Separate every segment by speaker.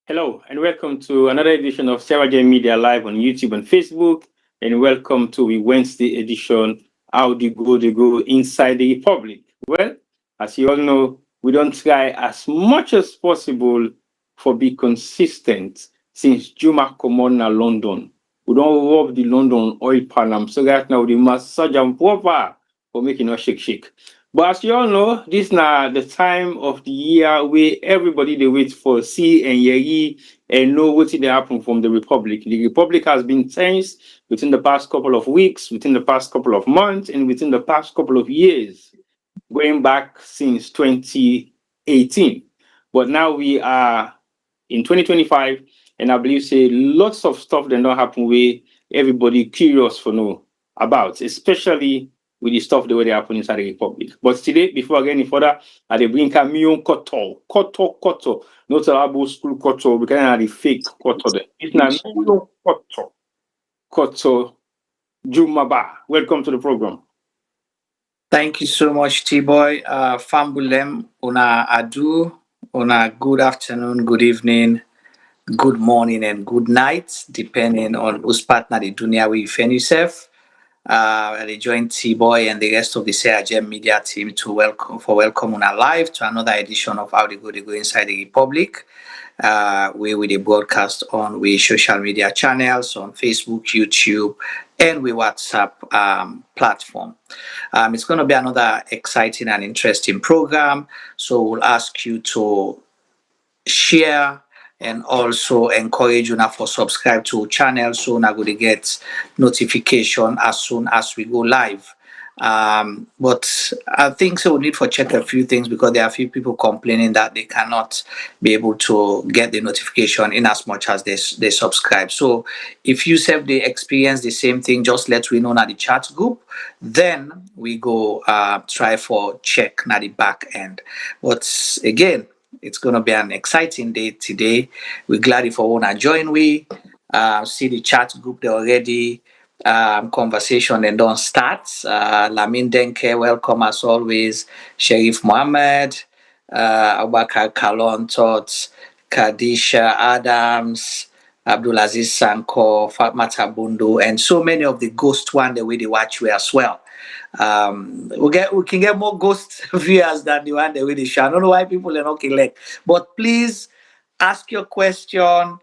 Speaker 1: Hello, and welcome to another edition of Sierra Leonean Media Live on YouTube and Facebook. And welcome to the Wednesday edition, How Do They Go Inside the Republic. Well, as you all know, we don't try as much as possible for be consistent since Juma come na London. We don't rub the London oil palm. So right now, the massage and proper for making us shake. But as you all know, this now the time of the year where everybody they wait for see and hear and know what they happen from the Republic. The Republic has been tense within the past couple of weeks, within the past couple of months, and within the past couple of years, going back since 2018. But now we are in 2025, and I believe say lots of stuff that don't happen where everybody curious for know about, especially with the stuff the way they happen inside the Republic. But today, before I get any further, I dey bring Camion Koto, not about school Koto, because I the fake Koto there. It's now Mion Koto Jumaba. Welcome to the program.
Speaker 2: Thank you so much, T-Boy. Fambulem, una adu, una good afternoon, good evening, good morning, and good night, depending on whose partner the dunya we find yourself. I join T-Boy and the rest of the Sierra Media team to welcome una live to another edition of How They Go Inside the Republic. Where we broadcast on we social media channels on Facebook, YouTube, and we WhatsApp platform. It's going to be another exciting and interesting program. So we'll ask you to share and also encourage you now for subscribe to our channel so now going to get notification as soon as we go live. But I think so we need to check a few things because there are a few people complaining that they cannot be able to get the notification in as much as they subscribe. So if you have the experience the same thing, just let we know at the chat group. Then we go try for check at the back end. But again, it's going to be an exciting day today. We're glad if you want to join. We see the chat group there already. Conversation and don't start. Lamin Denke, welcome as always. Sharif Mohammed, Abubakar Kalon Tots, Kadisha Adams, Abdulaziz Sanko, Fatmata Bundu, and so many of the ghost one the way they watch we as well. We can get more ghost viewers than the one the way they share. I don't know why people are not elect, but please ask your question.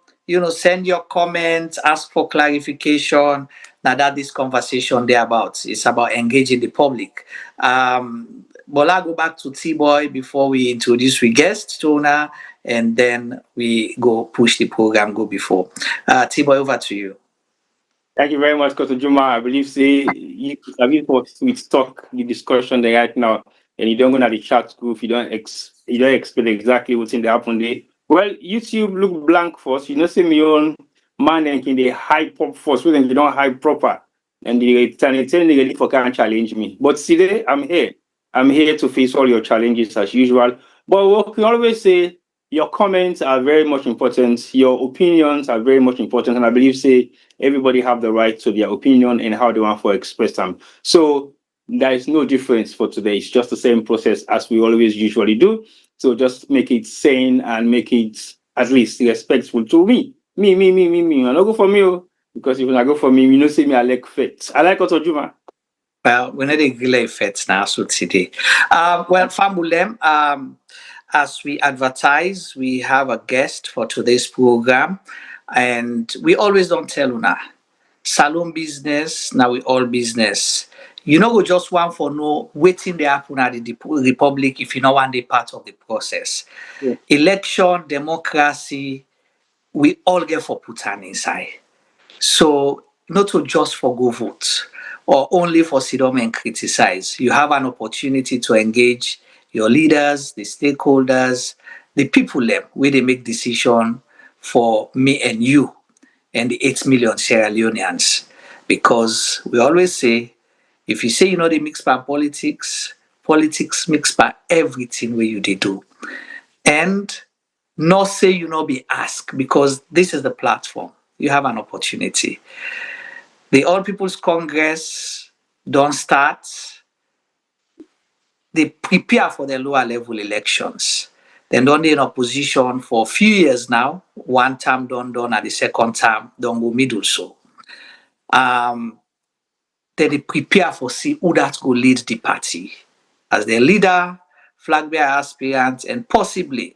Speaker 2: Send your comments, ask for clarification. Now that this conversation there about it's about engaging the public. But I'll go back to T-Boy before we introduce we guest Tona, and then we go push the program go before. T-Boy, over to you.
Speaker 1: Thank you very much, Koto Juma. I believe say you what we talk the discussion there right now, and you don't go to the chat group, you don't explain exactly what's in the happen there. Well, YouTube look blank for us. See me on man and can they hype up first, when they don't hype proper. And they tell they for can't challenge me. But today I'm here. I'm here to face all your challenges as usual. But what we always say, your comments are very much important. Your opinions are very much important. And I believe say everybody have the right to their opinion and how they want to express them. So there is no difference for today. It's just the same process as we always usually do. So just make it sane and make it at least respectful to me. Me. I don't go for me, because if I go for me, say me I like fit. I like Koto Juma.
Speaker 2: Well, we're not really fits now, so today. Well, Fambulem, as we advertise, we have a guest for today's program, and we always don't tell Una. Salon business, now we all business. We just want for no waiting they happen at the Republic if you know one day part of the process.
Speaker 1: Yeah.
Speaker 2: Election, democracy, we all get for put on inside. So not to just for go vote or only for sit down and criticize. You have an opportunity to engage your leaders, the stakeholders, the people them where they make decision for me and you and the 8 million Sierra Leoneans. Because we always say, if you say they mix by politics mix by everything where you do. And not say be asked, because this is the platform. You have an opportunity. The All People's Congress don't start. They prepare for the lower level elections. Then done in opposition for a few years now. One term done, and the second term done go middle so. Then they prepare for see who that go lead the party as their leader, flag bearer aspirant, and possibly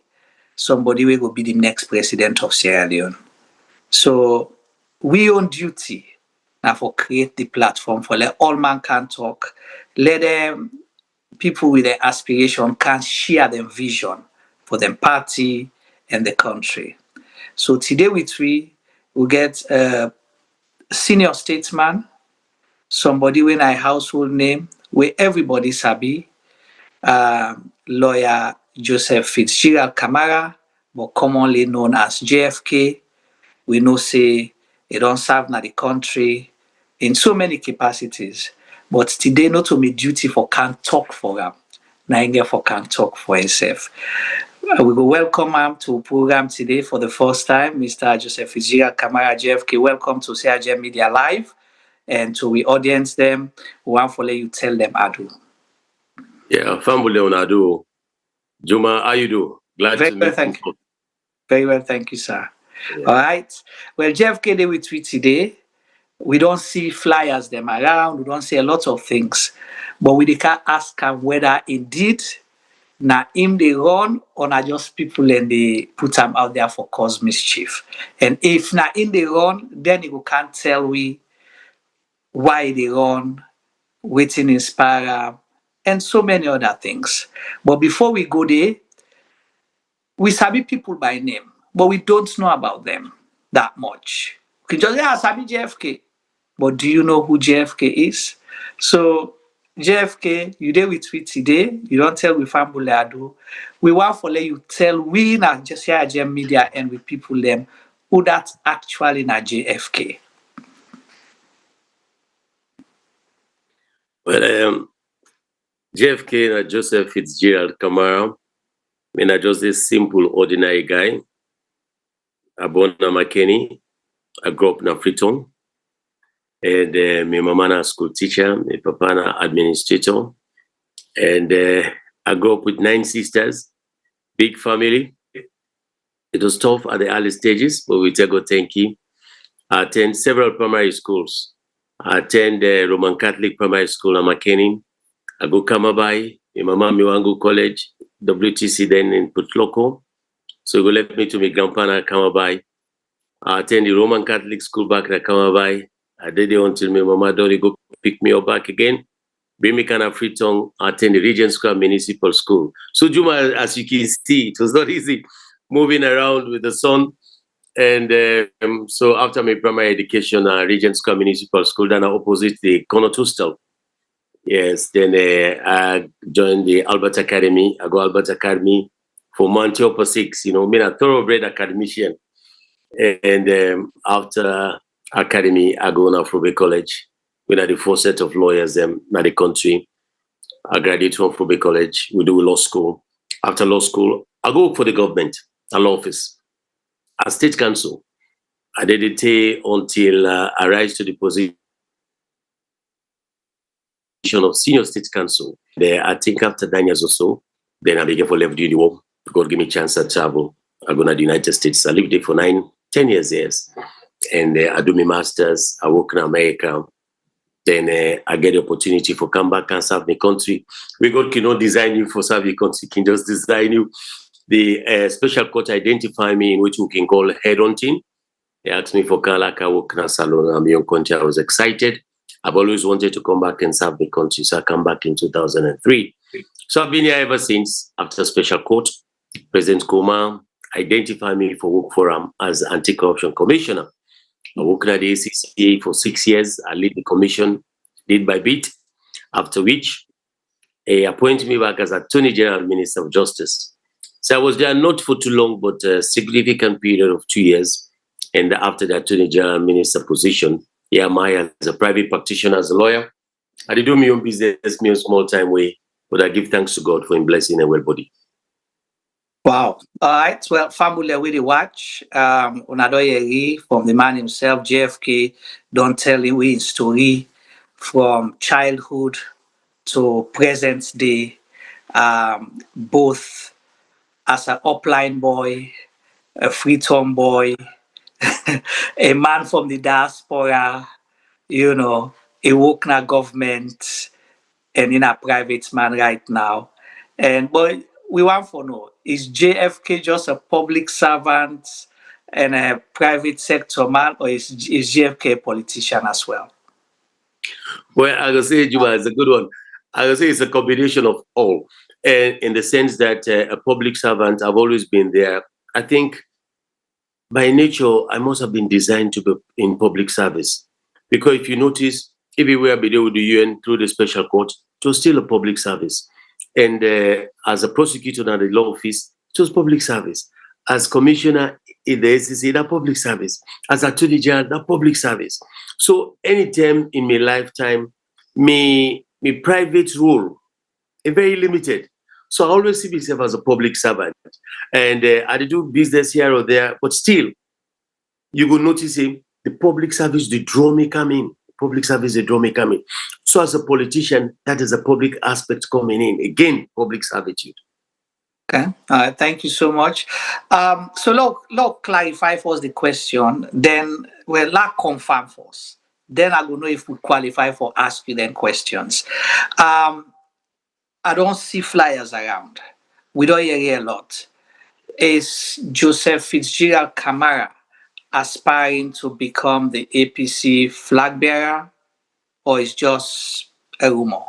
Speaker 2: somebody will go be the next president of Sierra Leone. So we on duty now for create the platform for let all man can talk, let them people with their aspiration can share their vision for their party and the country. So today we get a senior statesman, somebody with a household name where everybody sabi, lawyer Joseph Fitzgerald Kamara, but commonly known as JFK. We know say he don't serve na the country in so many capacities, but today not to me duty for can talk for him, na for can talk for himself. We go welcome him to program today for the first time, Mr. Joseph Fitzgerald Kamara JFK. Welcome to Sierra Media Live, and to the audience them, we want to let you tell them adu.
Speaker 3: Yeah, family on adu. Juma, how you do? Glad
Speaker 2: Very
Speaker 3: to
Speaker 2: well,
Speaker 3: meet
Speaker 2: thank
Speaker 3: you.
Speaker 2: you. Very well, thank you, sir.
Speaker 3: Yeah.
Speaker 2: All right. Well, JFK Day with tweet today. We don't see flyers them around. We don't see a lot of things, but we can ask him whether indeed na him they run or na just people and they put them out there for cause mischief. And if na him they run, then you can't tell we why they run, waiting inspire, and so many other things. But before we go there, we sabi people by name, but we don't know about them that much. We can just sabi JFK. But do you know who JFK is? So JFK, you there with tweet today. You don't tell we family ado. We want for let you tell we na just here media and with people them who that's actually na JFK.
Speaker 3: Well, JFK na Joseph Fitzgerald Kamara. I mean, just a simple, ordinary guy. I born in McKinney. I grew up in Freetown. And my mama na school teacher, my papa na administrator. And I grew up with 9 sisters, big family. It was tough at the early stages, but we take God thank you. I attend several primary schools. I attend Roman Catholic Primary School in McKinney. I go Kamabai, my mama Miwangu College, WTC then in Putloko. So go left me to my grandpa at Kamabai. I attend the Roman Catholic school back at Kamabai. I did it until my mama don't go pick me up back again. Bring me kind of Freetown, attend the Regent Square Municipal School. So Juma, as you can see, it was not easy moving around with the son. And so after my primary education, Regent Square Municipal School, then I opposite the Connaught Hostel. Yes, then I joined the Albert Academy. I go Albert Academy for month upper 6, you know, I'm a thoroughbred academician. And after Academy, I go now Frobe College. We are the 4 set of lawyers in the country. I graduate from Frobe College. We do law school. After law school, I go work for the government, a law office, as state counsel. I did it until I rise to the position of senior state counsel. There, I think after 9 years or so, then I began for left duty work. God gave me a chance to travel. I go to the United States. I lived there for 10 years. And I do my master's. I work in America. Then I get the opportunity for come back and serve my country. We God cannot design you for serve your country. Can just design you. The special court identify me in which we can call head hunting. They asked me for Kalaka, I work in a salon. I'm young country. I was excited. I've always wanted to come back and serve the country. So I come back in 2003. So I've been here ever since. After special court, President Kuma identified me for work for him as Anti-CorruptionCommissioner. I worked at the ACCA for 6 years. I lead the commission, bit by bit. After which, he appointed me back as Attorney General Minister of Justice. So I was there not for too long, but a significant period of 2 years. And after the Attorney General Minister position, here am I as a private practitioner, as a lawyer. I did do my own business, my own small time way, but I give thanks to God for him blessing a well body.
Speaker 2: Wow. All right. Well, family really watch. Unadoyeri from the man himself, JFK, don't tell him his story from childhood to present day, both as an upline boy, a Freetown boy, a man from the diaspora, you know, a Wokna government, and in a private man right now. And but we want to know, is JFK just a public servant and a private sector man, or is JFK a politician as well?
Speaker 3: Well, I will say, Juba, it's a good one. I will say it's a combination of all. And in the sense that a public servant, I've always been there. I think by nature, I must have been designed to be in public service. Because if you notice, everywhere I with the UN through the special court, it was still a public service. And as a prosecutor at the law office, it was public service. As commissioner in the SEC, that public service. As attorney general, that public service. So anytime in my lifetime, my private role is very limited. So I always see myself as a public servant. And I do business here or there, but still, you will notice him, the public service, the draw me coming. Public service, the draw me coming. So as a politician, that is a public aspect coming in. Again, public servitude.
Speaker 2: Okay, thank you so much. So look, clarify for us the question, then we'll confirm for us. Then I will know if we qualify for ask you then questions. I don't see flyers around. We don't hear a lot. Is Joseph Fitzgerald Kamara aspiring to become the APC Flagbearer, or is just a rumor?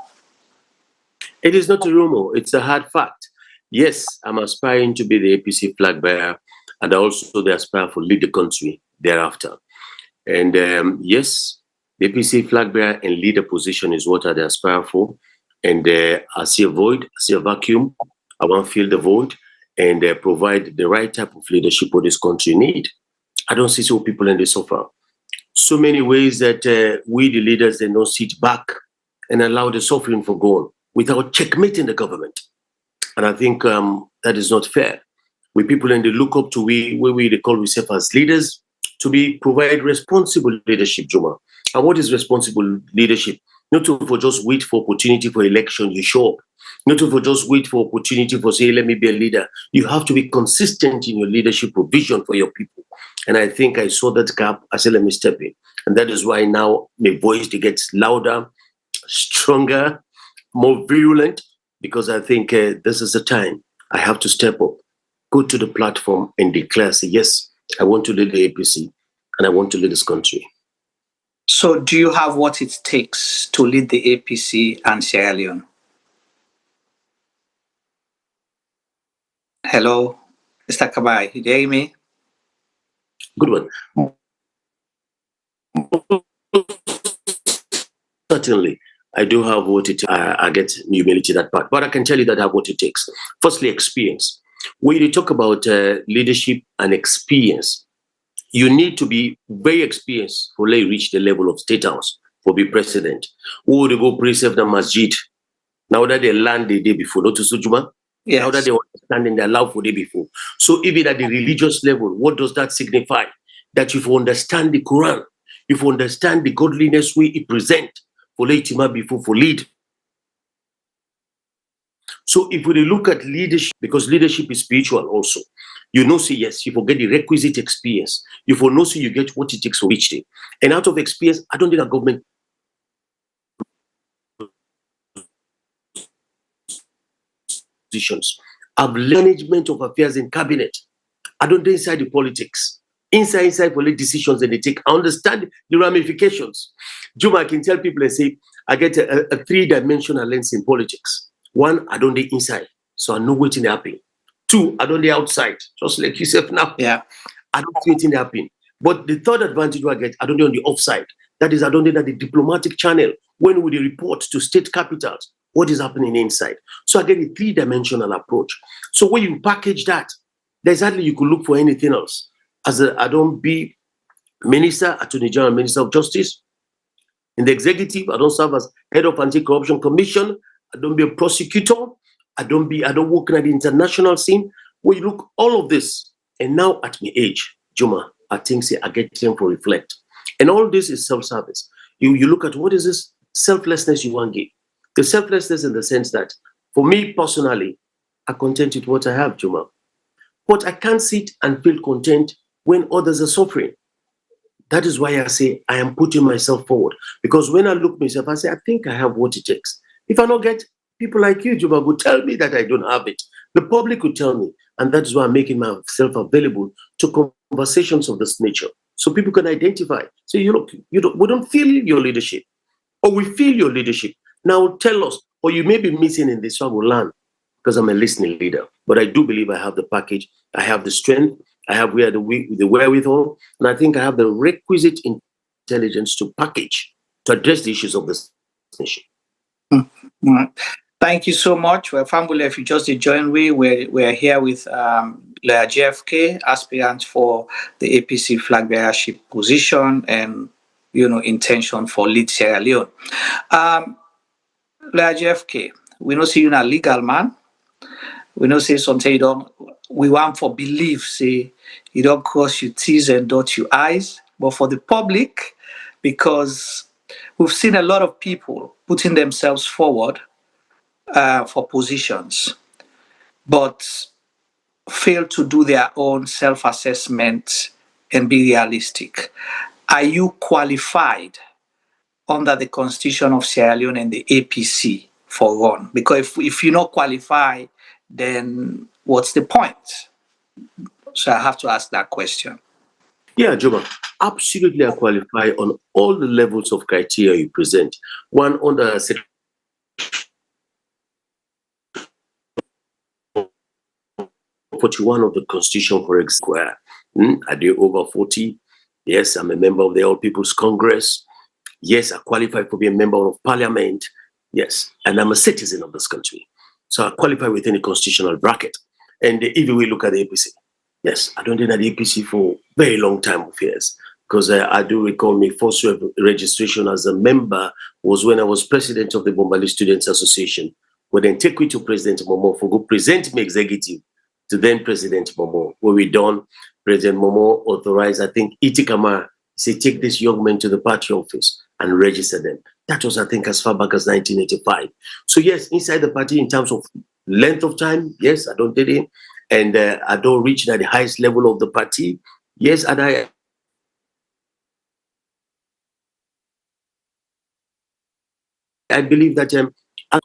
Speaker 3: It is not a rumor, it's a hard fact. Yes, I'm aspiring to be the APC Flagbearer, and also they aspire to lead the country thereafter. And yes, the APC Flagbearer and leader position is what I aspire for. And I see a void, I see a vacuum. I want to fill the void and provide the right type of leadership for this country need. I don't see so people in the sofa. So many ways that we, the leaders, they don't sit back and allow the suffering to go on without checkmating the government. And I think that is not fair. We people in the look up to we call ourselves as leaders to provide responsible leadership, Juma. And what is responsible leadership? Not to for just wait for opportunity for election, you show up. Not to for just wait for opportunity for say, let me be a leader. You have to be consistent in your leadership provision for your people. And I think I saw that gap. I said, let me step in. And that is why now my voice gets louder, stronger, more virulent, because I think this is the time I have to step up, go to the platform and declare, say, yes, I want to lead the APC and I want to lead this country.
Speaker 2: So do you have what it takes to lead the APC and Sierra Leone? Hello, Mr. Kamara, you hear me?
Speaker 3: Good one. Certainly, I do have what it takes. I get humility that part, but I can tell you that I have what it takes. Firstly, experience. When you talk about leadership and experience, you need to be very experienced for you reach the level of State House for be president. Who would go precept the masjid? Now that they land the day before, not to Sujuma. Yes. Now that they understand and they allow for the day before. So even at the religious level, what does that signify? That if you understand the Quran, if you understand the godliness way it present for Leitima before for lead. So if we look at leadership, because leadership is spiritual also, you know, say yes, you forget the requisite experience. You for know, so you get what it takes for each day. And out of experience, I don't think a government positions have management of affairs in cabinet. I don't do inside the politics. Inside for the decisions that they take. I understand the ramifications. Juma, I can tell people and say, I get a three-dimensional lens in politics. One, I don't do inside, so I know what's happening. Two, I don't do outside, just like yourself now.
Speaker 2: Yeah,
Speaker 3: I don't see what's happening. But the third advantage I get, I don't do on the offside. That is, I don't do that the diplomatic channel. When we report to state capitals, what is happening inside? So I get a three-dimensional approach. So when you package that, there's hardly you could look for anything else. I don't be minister, attorney general, minister of justice. In the executive, I don't serve as head of Anti-CorruptionCommissioner. I don't be a prosecutor. I don't work at the international scene. When you look all of this, and now at my age, Juma, I think say I get time to reflect. And all this is self-service. You look at what is this selflessness you want to give. The selflessness in the sense that, for me personally, I'm content with what I have, Juma. But I can't sit and feel content when others are suffering. That is why I say I am putting myself forward. Because when I look myself, I say, I think I have what it takes. If I don't get people like you, Juba, would tell me that I don't have it. The public would tell me. And that is why I'm making myself available to conversations of this nature. So people can identify. So you look, we don't feel your leadership. Or we feel your leadership. Now tell us, or you may be missing in this land, because I'm a listening leader. But I do believe I have the package, I have the strength, I have the wherewithal, and I think I have the requisite intelligence to package, to address the issues of this nation.
Speaker 2: Thank you so much. Well, Fambule, if you just join me, we're here with JFK, aspirant for the APC Flagbearership position and, intention for lead Sierra Leone. JFK, we know see you a legal man. We know say something you don't, we want for belief, say you don't cross your T's and dot your I's, but for the public, because we've seen a lot of people putting themselves forward for positions, but fail to do their own self-assessment and be realistic. Are you qualified under the Constitution of Sierra Leone and the APC for run? Because if you not qualify, then what's the point? So I have to ask that question.
Speaker 3: Yeah, Juba, absolutely I qualify on all the levels of criteria you present. One, under 41 of the Constitution, for example, I do over 40. Yes, I'm a member of the All People's Congress. Yes, I qualify for being a member of Parliament. Yes, and I'm a citizen of this country. So I qualify within the constitutional bracket. And if we look at the APC, yes, I don't did at the APC for a very long time of years. Because I do recall my first registration as a member was when I was president of the Bombali Students Association. When then take me to President Momo for go present me executive to then President Momo. When we done, President Momo authorized, I think, E.T. Kamara, say, take this young man to the party office and register them. That was, I think, as far back as 1985. So yes, inside the party, in terms of length of time, yes, I don't did it. And I don't reach at the highest level of the party. Yes, and I believe that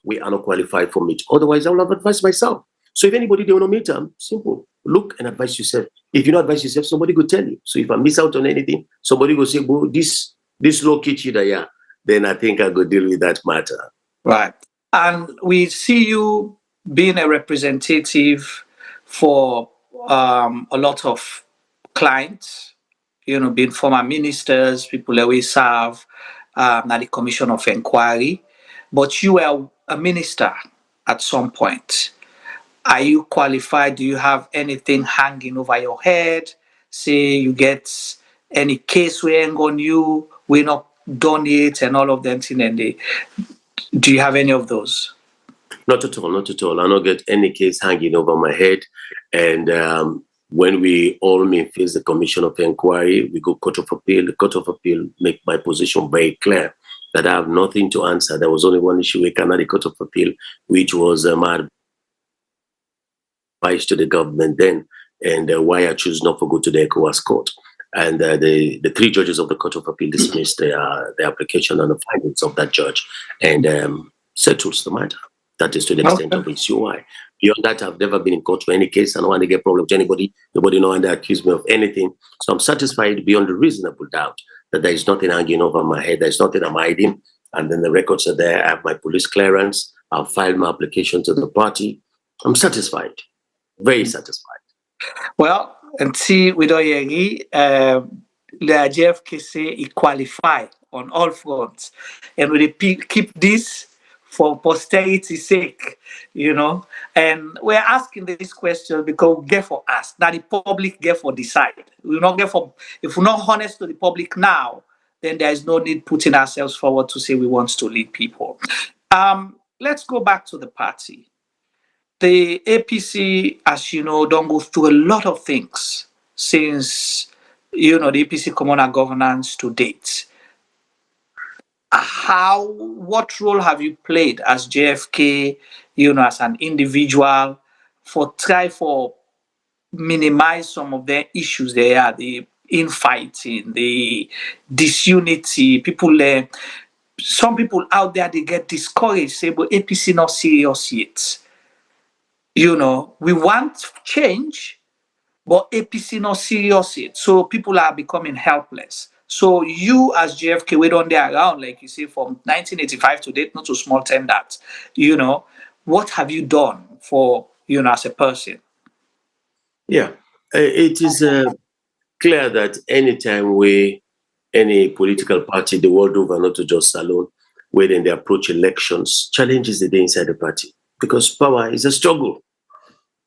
Speaker 3: we are not qualified for it. Otherwise, I will have advised myself. So if anybody don't want to meet, simple. Look and advise yourself. If you don't advise yourself, somebody will tell you. So if I miss out on anything, somebody will say, "Bro, this low kitchen there," then I think I go deal with that matter.
Speaker 2: Right. And we see you being a representative for a lot of clients, being former ministers, people that we serve at the Commission of Inquiry, but you were a minister at some point. Are you qualified? Do you have anything hanging over your head? Say you get any case weighing on you, we not done it and all of them thing, and do you have any of those?
Speaker 3: Not at all, not at all. I don't get any case hanging over my head. And when we all may face the Commission of Inquiry, we go Court of Appeal. The Court of Appeal make my position very clear that I have nothing to answer. There was only one issue we cannot the Court of Appeal, which was my advice to the government then, and why I choose not to go to the ECOWAS court. And the three judges of the Court of Appeal dismissed the application and the findings of that judge and settles the matter. That is to the extent of its UI. Beyond that, I've never been in court for any case. I don't want to get problems with anybody. Nobody know and they accuse me of anything. So I'm satisfied beyond a reasonable doubt that there is nothing hanging over my head. There's nothing I'm hiding. And then the records are there. I have my police clearance. I've filed my application to the party. I'm satisfied. Very satisfied.
Speaker 2: Well, and see, we don't hear the JFK say he qualify on all fronts. And we keep this for posterity's sake, And we're asking this question because we get for us. Now the public get for decide. We not get for, if we're not honest to the public now, then there is no need putting ourselves forward to say we want to lead people. Let's go back to the party. The APC, as you know, don't go through a lot of things since, the APC communal governance to date. What role have you played as JFK, as an individual for minimize some of the issues there are, the infighting, the disunity. People, some people out there, they get discouraged, say, but APC not serious yet. You know, we want change, but APC not serious yet. So people are becoming helpless. So you as JFK, we don't there around, like you say, from 1985 to date, not to small time that, you know, what have you done for, you know, as a person?
Speaker 3: Yeah, it is clear that anytime any political party the world over, not to just Salone, when they approach elections, challenges the day inside the party, because power is a struggle.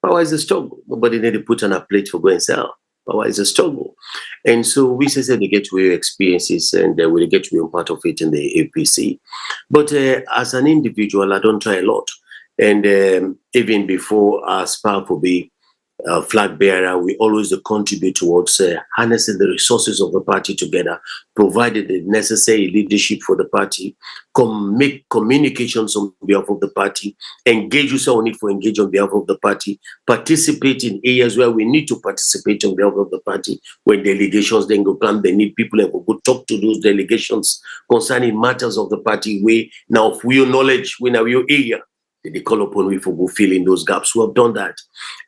Speaker 3: Power is a struggle. Nobody need to put on a plate for go and sell. Power is a struggle. And so we say they get to your experiences and we get to be a part of it in the APC. But as an individual, I don't try a lot. And even before I aspire to be flag bearer, we always contribute towards harnessing the resources of the party together, provided the necessary leadership for the party, make communications on behalf of the party, engage yourself on it for engage on behalf of the party, participate in areas where we need to participate on behalf of the party. When delegations then go plan, they need people and go talk to those delegations concerning matters of the party. We now, for your knowledge, we know your area. They call upon me for go fill in those gaps. We have done that.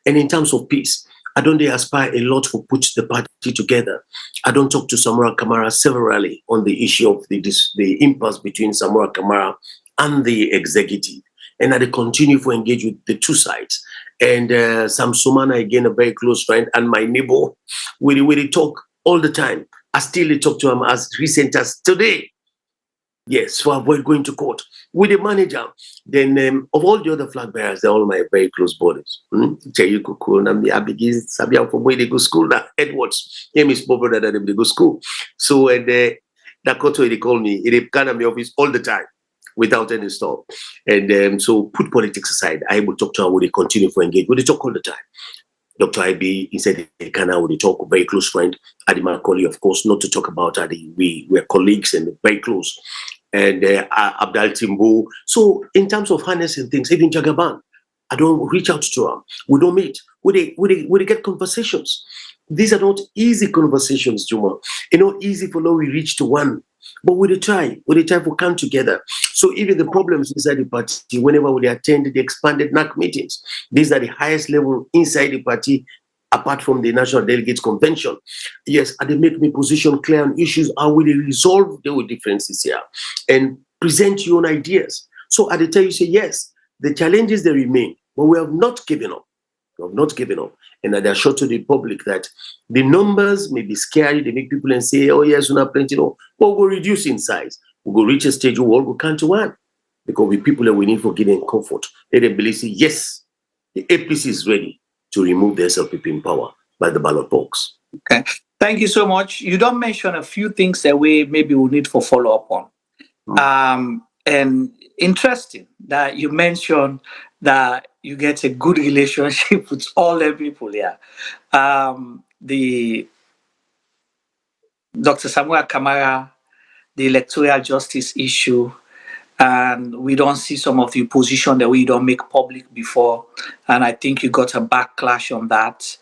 Speaker 3: And in terms of peace, I don't aspire a lot to put the party together. I don't talk to Samora Kamara severally on the issue of the impasse between Samora Kamara and the executive. And I continue to engage with the two sides. And Sam Sumana, again, a very close friend and my neighbor, we talk all the time. I still talk to him as recent as today. Yes, so avoid going to court with the manager. Then of all the other flag bearers, they're all my very close buddies. They go school now. Edwards, him is my brother that they go school. So that Koto, they call me, they come to my office all the time without any stop. And so put politics aside, I will talk to her, will they continue to engage? Will they talk all the time? Dr. IB, he said, Ghana, we talk, very close friend. Adi Macaulay, of course, not to talk about Adi. We were colleagues and very close. And Abdal Timbo. So in terms of harnessing things, even Jagaban, I don't reach out to her. We don't meet. We get conversations. These are not easy conversations, Juma. It's not easy for now we reach to one. But we try to come together. So even the problems inside the party, whenever we attend the expanded NAC meetings, these are the highest level inside the party, apart from the National Delegates Convention. Yes, and they make me position clear on issues, how will they resolve the differences here and present your own ideas. So at the time you say, yes, the challenges they remain, but we have not given up. We have not given up. And I assure to the public that the numbers may be scary. They make people and say, oh yes, we're not plenty. No, but we'll reduce in size. We'll reach a stage where we'll count to one. Because we people that we need for getting comfort. Let them believe, say, yes, the APC is ready to remove the SLPP in power by the ballot box.
Speaker 2: Okay. Thank you so much. You don't mention a few things that we maybe will need for follow-up on. And interesting that you mentioned that you get a good relationship with all the people here. The Dr. Samuel Kamara, the electoral justice issue, and we don't see some of the position that we don't make public before. And I think you got a backlash on that,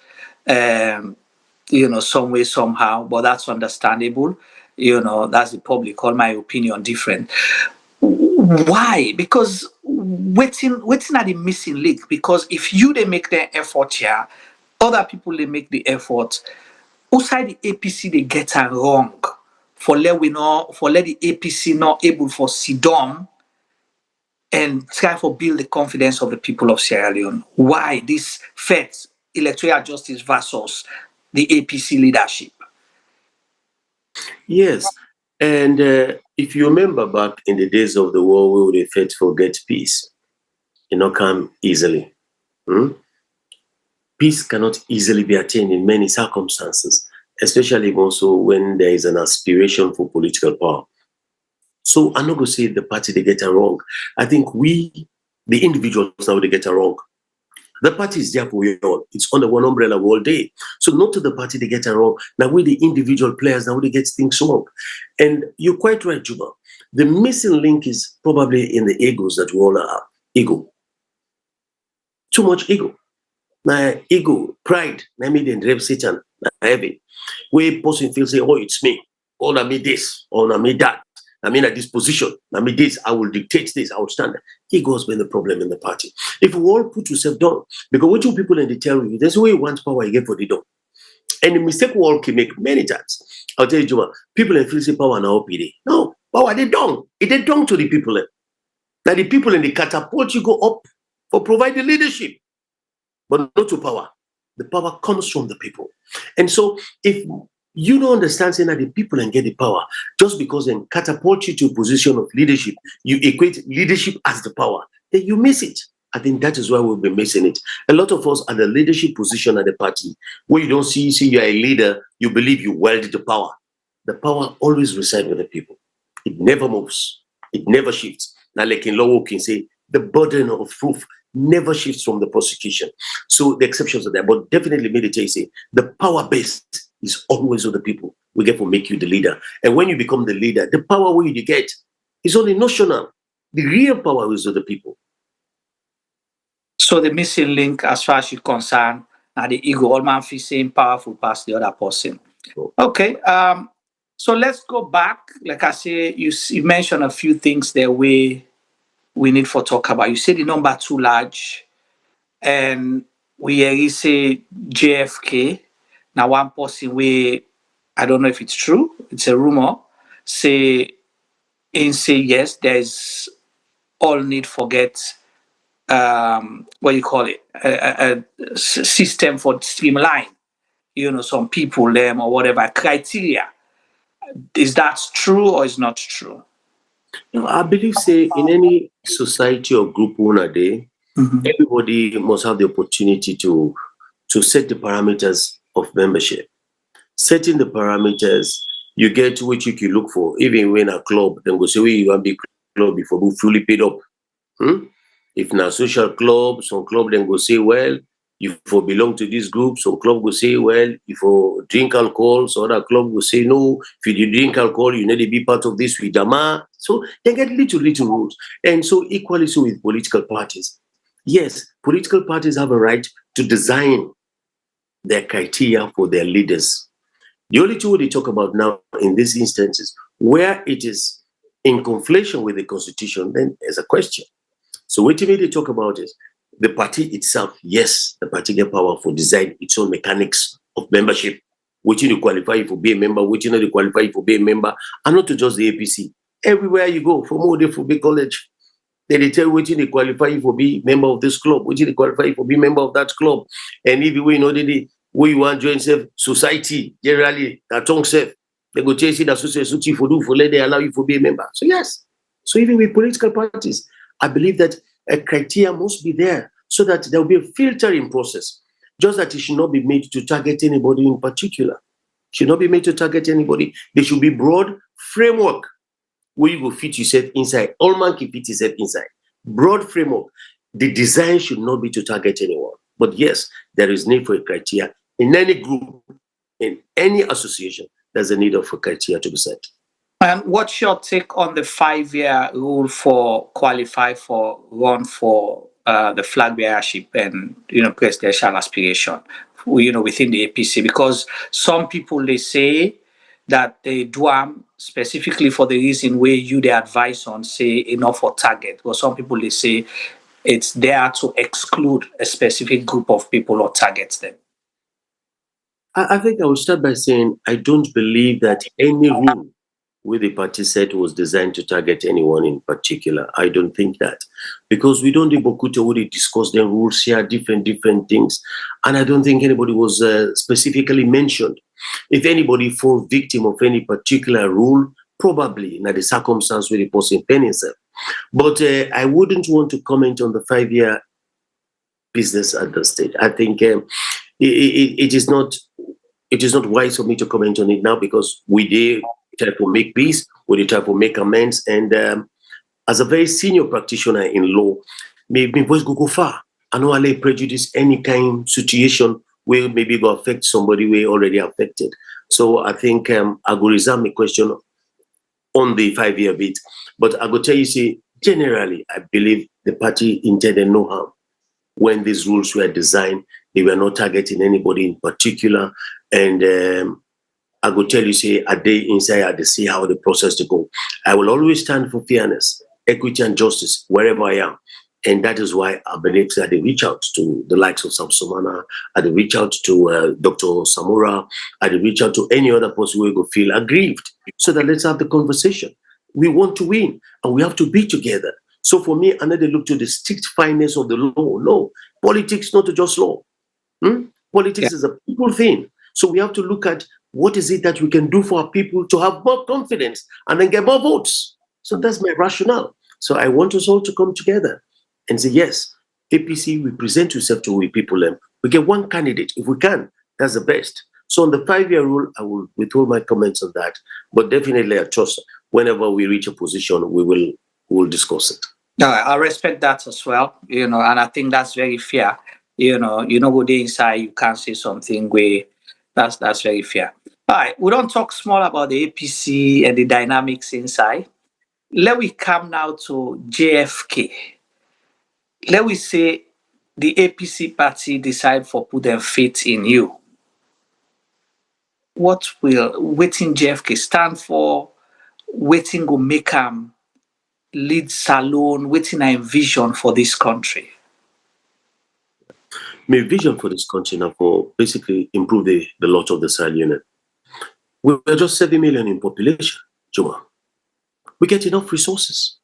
Speaker 2: you know, some way, somehow, but that's understandable. You know, that's the public, all my opinion different. Why? Because waiting are the missing link. Because if you they make the effort here, other people they make the effort. Outside the APC they get it wrong. For let the APC not able for sit down and try for build the confidence of the people of Sierra Leone. Why this fight electoral justice versus the APC leadership?
Speaker 3: Yes, and if you remember back in the days of the war, we would fight for get peace. It not come easily. Peace cannot easily be attained in many circumstances, especially also when there is an aspiration for political power. So I'm not going to say the party they get it wrong. I think we, the individuals, now they get it wrong. The party is there for you all. It's under one umbrella all day. So not to the party they get it wrong. Now we the individual players, now they get things wrong. And you're quite right, Juba. The missing link is probably in the egos that we all have. Ego. Too much ego. na ego, pride, na me then drive Satan, na heavy. Where person feels say, oh, it's me, oh, na me this, or na me that, I mean at this position, na me this, I will dictate this, I will stand there. Ego has been the problem in the party. If we all put yourself down, because what you people in the tell you, there's a way you want power, you get for the door. And the mistake we all can make many times. I'll tell you, Juma, people in feel say power now OPD. No, power they don't. It they don't to the people. That the people in the catapult you go up for providing leadership, but not to power. The power comes from the people. And so if you don't understand saying that the people and get the power, just because they catapult you to a position of leadership, you equate leadership as the power, then you miss it. I think that is why we'll be missing it. A lot of us are the leadership position at the party, where you don't see you're a leader, you believe you wield the power. The power always resides with the people. It never moves. It never shifts. Now, like in law, we can say the burden of proof never shifts from the prosecution. So the exceptions are there, but definitely military say the power base is always with the people. We get to make you the leader. And when you become the leader, the power where you get is only notional. The real power is with the people.
Speaker 2: So the missing link, as far as you're concerned, now the ego, all man feel same powerful past the other person. Okay. So let's go back. Like I say, you mentioned a few things there we need for talk about. You say the number too large, and we already say JFK. Now one person I don't know if it's true, it's a rumor, say yes, there's all need forget what you call it, a system for streamline, some people, them or whatever, criteria. Is that true or is not true?
Speaker 3: I believe, say, in any society or group one a day, everybody must have the opportunity to set the parameters of membership. Setting the parameters, you get what you can look for. Even when a club, then go say, well, you want to be club before we fully paid up. If na social club, some club then go say, well, you for belong to this group, some club will say, well, if you drink alcohol, so other club will say, no, if you drink alcohol, you need to be part of this with Jama. So they get little rules. And so equally so with political parties. Yes, political parties have a right to design their criteria for their leaders. The only two they talk about now in these instances, where it is in conflation with the constitution, then there's a question. So what they talk about is the party itself. Yes, the party get power for design its own mechanics of membership. Which you qualify you for be a member, which you not qualify you for be a member, and not to just the APC. Everywhere you go, from all day for big college, they tell you which you qualify you for be member of this club, which you qualify you for be member of that club. And if you know where you want to join self society, generally that tongue self, they go chase it society for do for let they allow you for be a member. So yes. So even with political parties, I believe that a criteria must be there so that there will be a filtering process. Just that it should not be made to target anybody in particular. Should not be made to target anybody. There should be broad framework where you will fit yourself inside. All man can fit yourself inside. Broad framework. The design should not be to target anyone. But yes, there is need for a criteria. In any group, in any association, there's a need of a criteria to be set.
Speaker 2: And what's your take on the 5-year rule for qualify for run for the flagbearership and presidential aspiration, within the APC? Because some people they say that they do them specifically for the reason where the advice on say enough for target. But some people they say it's there to exclude a specific group of people or targets them.
Speaker 3: I think I will start by saying I don't believe that any rule where the party said was designed to target anyone in particular. I don't think that. Because we don't do Bokuto where they discuss the rules here, different things. And I don't think anybody was specifically mentioned. If anybody falls victim of any particular rule, probably in the circumstance where the person found himself. But I wouldn't want to comment on the 5-year business at the stage. I think it is not wise for me to comment on it now because we did try to make peace, we try to make amends, and as a very senior practitioner in law, my voice go far. I know I lay prejudice any kind of situation where maybe go affect somebody we already affected. So I think I go reserve my question on the 5-year bit, but I go tell you, see, generally, I believe the party intended no harm when these rules were designed, they were not targeting anybody in particular. And I will tell you, say, a day inside, I see how the process to go. I will always stand for fairness, equity, and justice wherever I am. And that is why I believe that they reach out to the likes of Samsomana, I reach out to Dr. Samura, I reach out to any other person who will feel aggrieved. So that let's have the conversation. We want to win, and we have to be together. So for me, I need to look to the strict fineness of the law. No, politics not just law. Politics is a people thing. So we have to look at what is it that we can do for our people to have more confidence and then get more votes. So that's my rationale. So I want us all to come together and say, yes, APC, we present yourself to we people. We get one candidate. If we can, that's the best. So on the 5-year rule, I will withhold my comments on that. But definitely, I trust whenever we reach a position, we will discuss it.
Speaker 2: No, I respect that as well, and I think that's very fair. Go there inside, you can't say something where that's very fair. All right, we don't talk small about the APC and the dynamics inside. Let we come now to JFK. Let we say the APC party decide for put their faith in you. What will waiting JFK stand for? Waiting go make lead salon, waiting a vision for this country?
Speaker 3: My vision for this country now for basically improve the lot of the Sierra Leone. We're just 7 million in population, Juma. We get enough resources.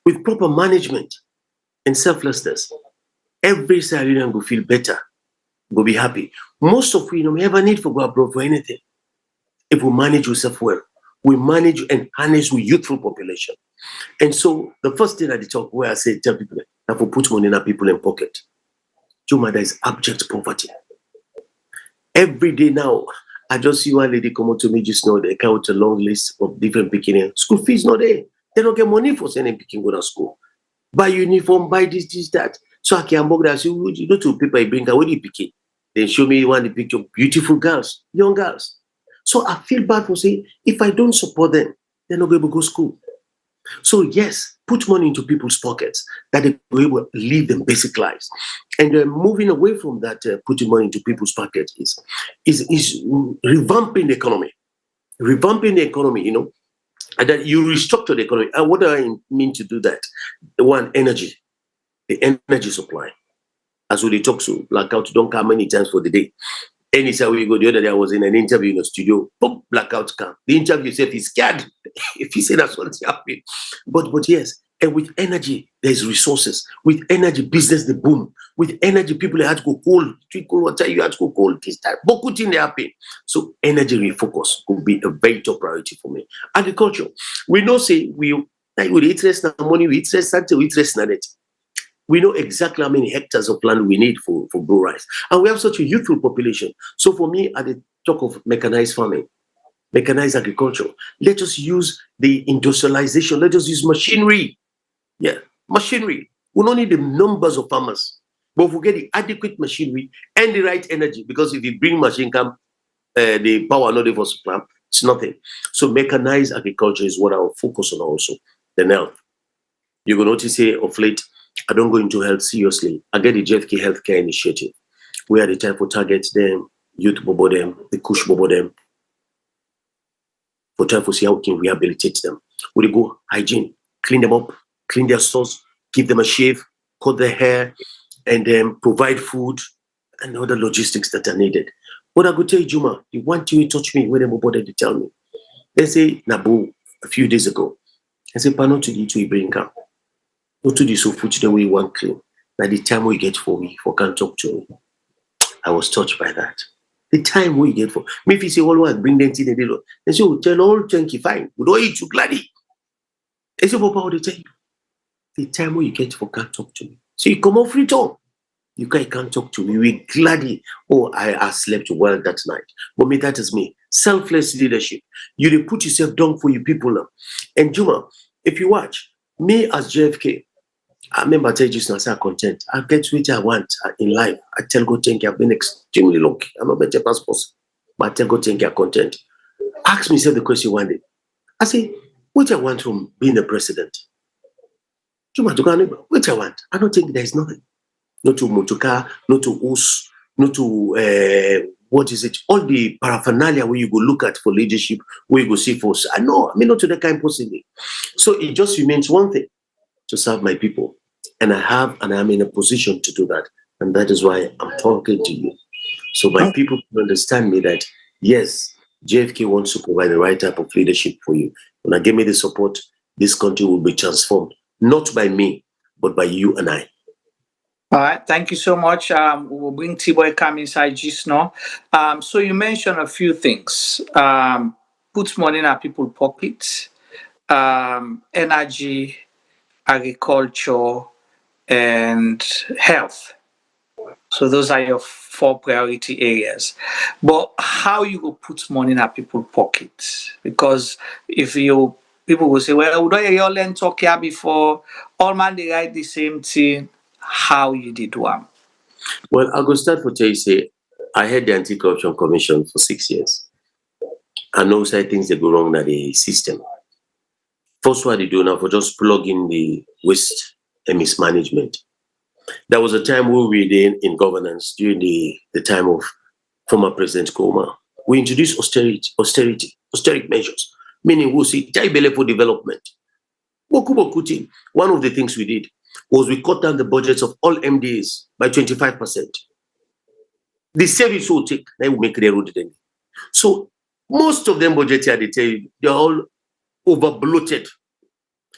Speaker 3: With proper management and selflessness, every Sierra Leonean will feel better, will be happy. Most of we never need to go abroad for anything. If we manage ourselves well, we manage and harness with youthful population. And so the first thing at the talk where I say, tell people that we put money in our people in pocket. Juma, there is abject poverty. Every day now, I just see one lady come up to me just now, they count a long list of different picking. School fees not there. They don't get money for sending picking go to school. Buy uniform, buy this, that. So I can walk there, say, you know, to people I bring, where do you pick it? They show me one the picture of beautiful girls, young girls. So I feel bad for saying, if I don't support them, they're not going to go to school. So yes, put money into people's pockets that they will be able to live them basic lives. And moving away from that, putting money into people's pockets is revamping the economy. Revamping the economy, you know, and that you restructure the economy. And what do I mean to do that? One, energy, the energy supply. As we talk to blackout, don't come many times for the day. Anytime we go, the other day I was in an interview in the studio, boom, blackout come. The interview itself is scared if he said that's what's happening. But yes, and with energy, there's resources. With energy, business the boom. With energy, people had to go cold, drink cold water, you had to go cold, this time. But good thing they happen. So energy refocus will be a very top priority for me. Agriculture. We know say we interest in money, we interest in we interest in it. We know exactly how many hectares of land we need for grow rice. And we have such a youthful population. So for me, at the talk of mechanized farming, mechanized agriculture, let us use the industrialization, let us use machinery. Yeah, machinery. We don't need the numbers of farmers, but if we get the adequate machinery and the right energy, because if you bring machine come, the power not able to supply, it's nothing. So mechanized agriculture is what I will focus on also. Then health. You will notice here of late, I don't go into health seriously. I get the JFK healthcare initiative. We are the type of target them, youth bobo them, the kush bobo them, for trying to see how we can rehabilitate them. We go hygiene, clean them up, clean their stores, give them a shave, cut their hair, and then provide food and other logistics that are needed. What I could tell you, Juma, the one thing you touch me when they bother to tell me. They say Nabu a few days ago. I say, Pano to the to bring up. Go to the so food the way you want clean. Now the time we get for me, for can't talk to me. I was touched by that. The time we get for me, if you say all one bring them to the deal, they say, oh, tell all chunky fine. We don't eat you gladly. They say, Papa, what they tell you? The time we get for can't talk to me. So you come off free talk. You can't talk to me. We gladly, oh, I slept well that night. But me, that is me. Selfless leadership. You put yourself down for your people now. And Juma, if you watch, me as JFK, I remember I tell you just now, I say I'm content. I get what I want in life. I tell God, thank you. I've been extremely lucky. I'm not better passport, but I tell God, thank you. I'm content. Ask myself the question one day. I say, what I want from being the president? What I want? I don't think there's nothing. not to motorcar, not to us, not to what is it? All the paraphernalia where you go look at for leadership, where you go see for. I know, I mean, not to that kind possibly. So it just remains one thing: to serve my people, and I'm in a position to do that, and that is why I'm talking to you. So my people can understand me that yes, JFK wants to provide the right type of leadership for you. When I give me the support, this country will be transformed, not by me, but by you and I.
Speaker 2: All right, thank you so much. We'll bring T-Boy Kam inside just now. So you mentioned a few things. Put money in our people's pockets, energy, agriculture, and health. So those are your 4 priority areas. But how you go put money in our people's pockets? Because if you people will say, well, we don't hear you learn talk here before, all man they write the same thing. How you did one?
Speaker 3: Well, I'll go start for you say, I had the Anti-Corruption Commission for 6 years. I know certain things that go wrong in the system. First, what they do now for just plugging the waste and mismanagement. There was a time where we were in governance during the time of former President Koma. We introduced austerity measures, meaning we'll see Taibele for development. One of the things we did was we cut down the budgets of all MDAs by 25%. The service will take, they will make the road then. So most of them budget here, they tell you, they're all over bloated.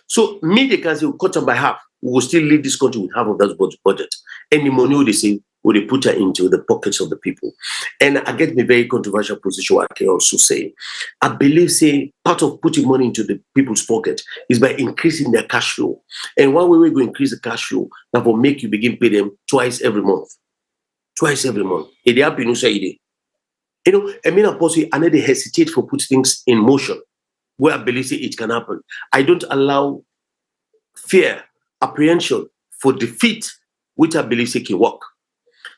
Speaker 3: So me, they can say, we'll cut them by half. We will still leave this country with half of that budget. And the money they say, will they put it into the pockets of the people. And I get me very controversial position, I can also say. I believe, say, part of putting money into the people's pocket is by increasing their cash flow. And one way we're going to increase the cash flow, that will make you begin pay them twice every month. Twice every month. It happen, you know, I mean, I need to hesitate for put things in motion where I believe say it can happen. I don't allow fear, apprehension for defeat, which I believe say can work.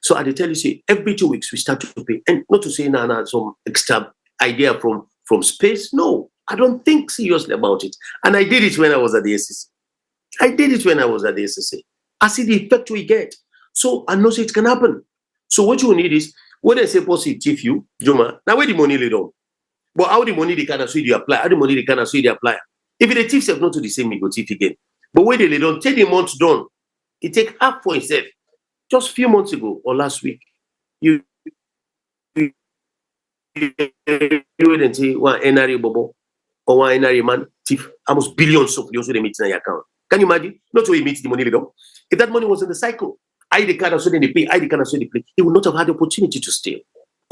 Speaker 3: So I tell you, say, every 2 weeks we start to pay. And not to say some extra idea from space. No, I don't think seriously about it. And I did it when I was at the SSC. I see the effect we get. So I know say it can happen. So what you need is, when they say positive you, Juma, now where the money laid on? But how the money they can assure you apply? How the money they can assure you apply? If the thief have not to the same, you go thief again. But where they laid on, 10 months done, it take half for itself. Just a few months ago or last week, you wouldn't say one NRA bobo or one NRA man thief almost billions of euros they meet in your account. Can you imagine? Not so he meets the money later. If that money was in the cycle, ID card so they pay, ID card so they play, he would not have had the opportunity to steal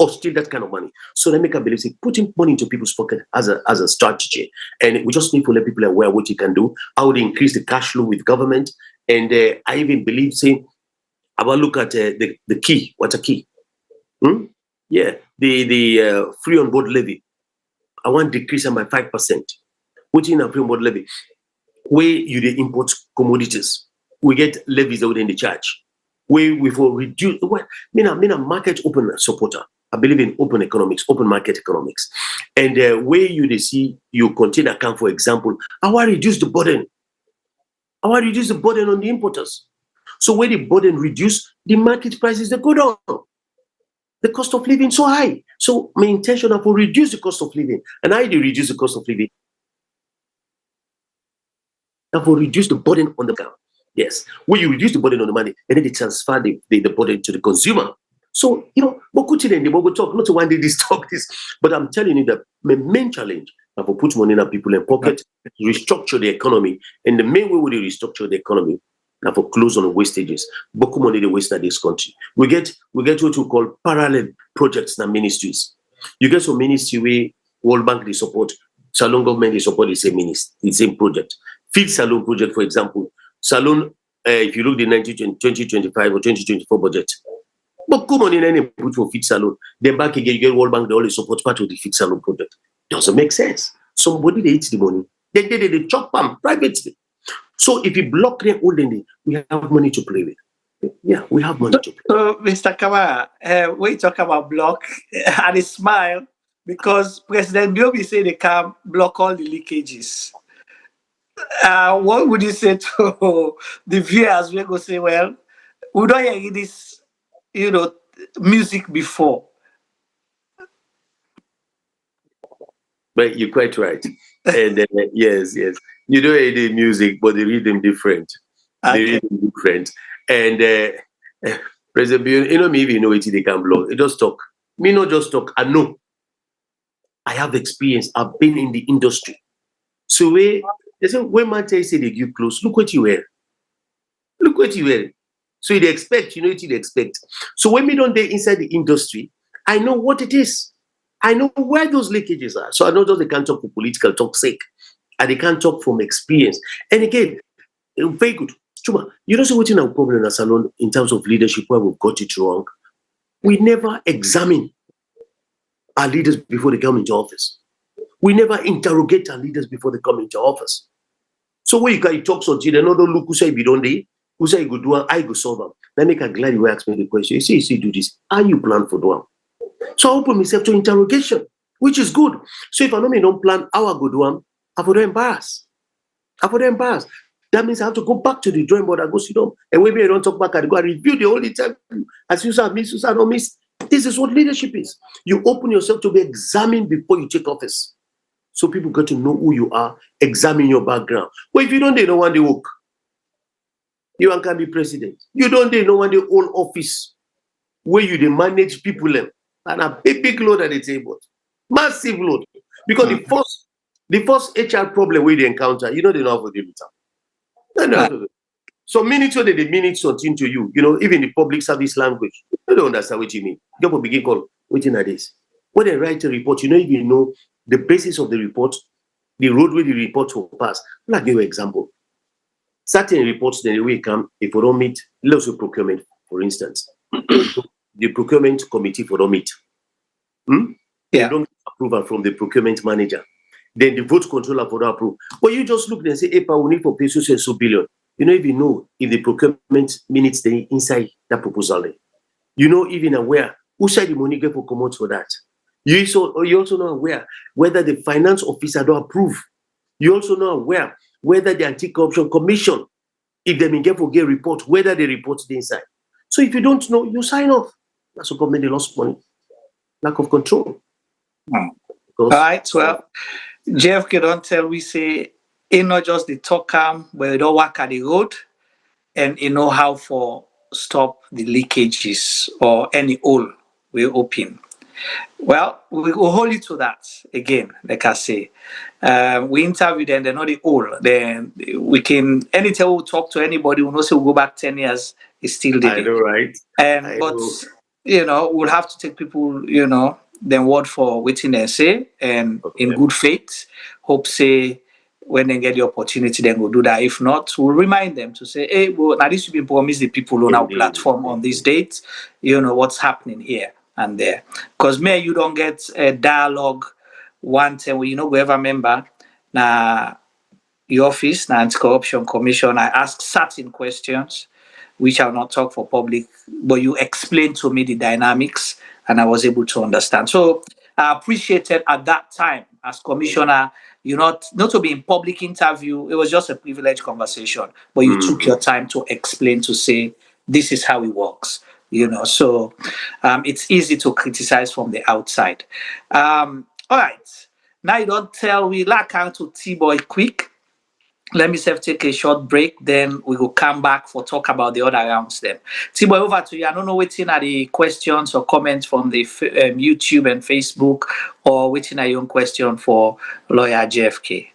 Speaker 3: or steal that kind of money. So they make a believe say putting money into people's pocket as a strategy, and we just need to let people aware what you can do, how to increase the cash flow with government, and I even believe saying. I will look at the key. What's a key? Yeah, the free on board levy. I want to decrease them by 5%. Which in a free on board levy, where you import commodities, we get levies out in the charge. Where we will reduce. Well, I'm a market open supporter. I believe in open economics, open market economics, and where you see you contain account, for example, I want to reduce the burden. I want to reduce the burden on the importers. So when the burden reduce, the market prices they go down. The cost of living so high. So my intention is to reduce the cost of living. And how do you reduce the cost of living? And for reduce the burden on the account. Yes. When you reduce the burden on the money, and then they transfer the burden to the consumer. So, but we'll talk, not to one day this talk this, but I'm telling you that my main challenge is to put money in people in pocket, restructure the economy. And the main way we restructure the economy now for close on wastages. Boku money they waste at this country. We get what we call parallel projects and ministries. You get some ministry where World Bank they support, Salon government they support the same ministry, the same project. Field Salon project, for example. Salon, if you look at the 2025 or 2024 budget, Boku money then they put for Field Salon. Then back again, you get World Bank, they only support part of the Field Salon project. Doesn't make sense. Somebody they eat the money. Then they chop them privately. So if you block them all day, we have money to play with. Yeah, we have money to play.
Speaker 2: So, Mr. Kamara, when you talk about block, and he smile because President Biobi said they can block all the leakages. What would you say to the viewers? We go say, well, we don't hear this, music before.
Speaker 3: But you're quite right. And yes. You don't hear the music, but the rhythm different.
Speaker 2: Okay.
Speaker 3: The rhythm different. And President Bill, me even know it they can blow. It just talk. Me not just talk. I know. I have experience. I've been in the industry. So when man tell you say they give close, look what you wear. Look what you wear. So you expect, you know what you expect. So when we don't dey inside the industry, I know what it is. I know where those leakages are. So I know just they can't talk for political talk sake. And they can't talk from experience. And again, very good. Chuma, you don't see what's in our problem in a salon in terms of leadership where we've got it wrong. We never examine our leaders before they come into office. We never interrogate our leaders before they come into office. So when you can talk so they don't look who say you don't do, who say you go do, I go solve them. Then make a glad you ask me the question. You see, do this. How you plan for doing? So I open myself to interrogation, which is good. So if I know me don't plan how I go do them, I would embarrass. That means I have to go back to the drawing board and go sit down. And maybe I don't talk back and go and review the whole time. As you said, miss, you said, no miss. This is what leadership is. You open yourself to be examined before you take office. So people get to know who you are, examine your background. But if you don't, they know when they work. You can be president. You don't, they know when they hold office where you they manage people and a big load at the table. Massive load. Because the first HR problem we they encounter, they know how to deal with that. No. So minutes when they minutes something to you, even the public service language, you don't understand what you mean. You have to begin call, waiting at this. When they write a report, even know the basis of the report, the road where the report will pass. I'll give you an example. Certain reports, then we come, if we don't meet, let's say procurement, for instance. The procurement committee for don't meet.
Speaker 2: Yeah.
Speaker 3: They don't get approval from the procurement manager. Then the vote controller for the approve. But you just look and say, hey, we need for pesos and so billion. You don't even know if the procurement minutes they inside that proposal. You know even aware who said the money get for come out for that. You also know aware whether the finance officer don't approve. You also know aware whether the Anti-Corruption Commission, if they get for get report, whether they report the inside. So if you don't know, you sign off. That's what government they lost money. Lack of control.
Speaker 2: All right, well, JFK don't tell we say it not just the talk but you don't work at the road and you know how for stop the leakages or any hole we open. Well, we will hold you to that again, like I say. We interview them, they're not the hole. Then we can anytime we talk to anybody, we know say we'll go back 10 years, it's still there.
Speaker 3: I know, right?
Speaker 2: We'll have to take people, then word for waiting and say, and in good faith, hope say when they get the opportunity, then we'll do that. If not, we'll remind them to say, hey, well, now this should be promised the people on our platform on this date, what's happening here and there. Because you don't get a dialogue one time where you know whoever member now your office, now Anti-Corruption Commission, I ask certain questions which I'll not talk for public, but you explained to me the dynamics and I was able to understand. So I appreciated at that time as commissioner, not to be in public interview, it was just a privileged conversation, but you took your time to explain, to say, this is how it works, so it's easy to criticize from the outside. All right, now you don't tell me, like to T-Boy quick. Let me take a short break, then we will come back for talk about the other rounds then. T-Boy, over to you. I don't know waiting are the questions or comments from the YouTube and Facebook, or waiting are your own question for lawyer JFK.